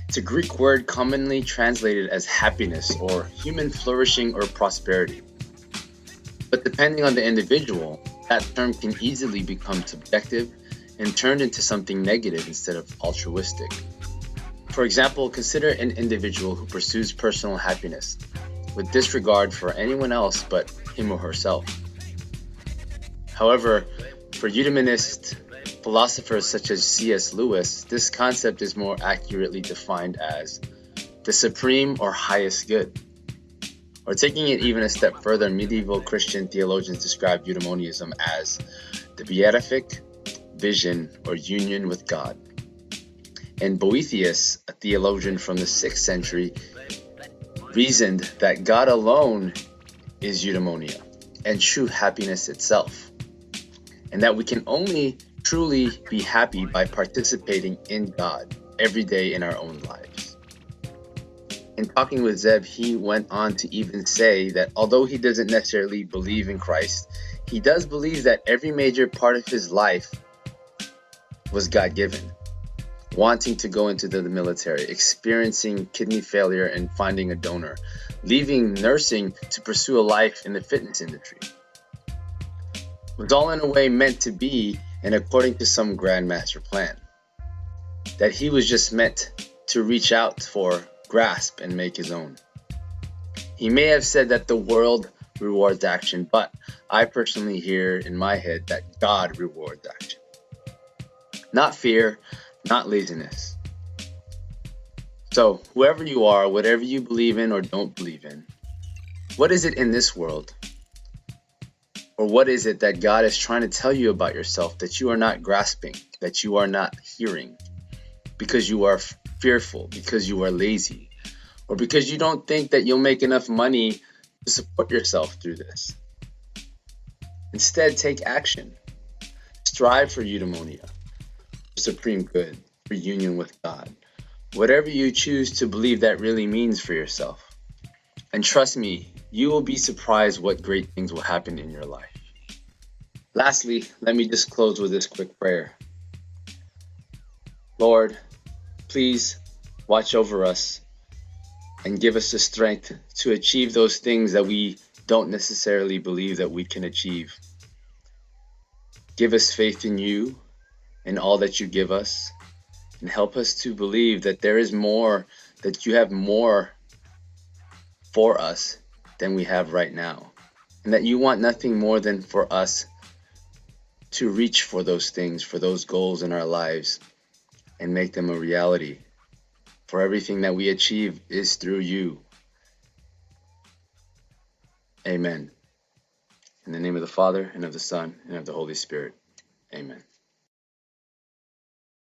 It's a Greek word commonly translated as happiness or human flourishing or prosperity. But depending on the individual, that term can easily become subjective and turned into something negative instead of altruistic. For example, consider an individual who pursues personal happiness with disregard for anyone else but him or herself. However, for eudaemonist philosophers such as C.S. Lewis, this concept is more accurately defined as the supreme or highest good. Or taking it even a step further, medieval Christian theologians describe eudaemonianism as the beatific vision or union with God. And Boethius, a theologian from the 6th century, reasoned that God alone is eudaemonia and true happiness itself, and that we can only truly be happy by participating in God every day in our own lives. In talking with Zeb, he went on to even say that although he doesn't necessarily believe in Christ, he does believe that every major part of his life was God-given. Wanting to go into the military, experiencing kidney failure and finding a donor, leaving nursing to pursue a life in the fitness industry. It was all in a way meant to be and according to some grand master plan. That he was just meant to reach out for, grasp, and make his own. He may have said that the world rewards action, but I personally hear in my head that God rewards action. Not fear, not laziness. So, whoever you are, whatever you believe in or don't believe in, what is it in this world? Or what is it that God is trying to tell you about yourself that you are not grasping, that you are not hearing, because you are fearful, because you are lazy, or because you don't think that you'll make enough money to support yourself through this? Instead, take action. Strive for eudaemonia, supreme good, for union with God. Whatever you choose to believe that really means for yourself. And trust me, you will be surprised what great things will happen in your life. Lastly, let me just close with this quick prayer. Lord, please watch over us and give us the strength to achieve those things that we don't necessarily believe that we can achieve. Give us faith in you and all that you give us, and help us to believe that there is more, that you have more for us than we have right now, and that you want nothing more than for us to reach for those things, for those goals in our lives, and make them a reality. For everything that we achieve is through you. Amen. In the name of the Father, and of the Son, and of the Holy Spirit. Amen.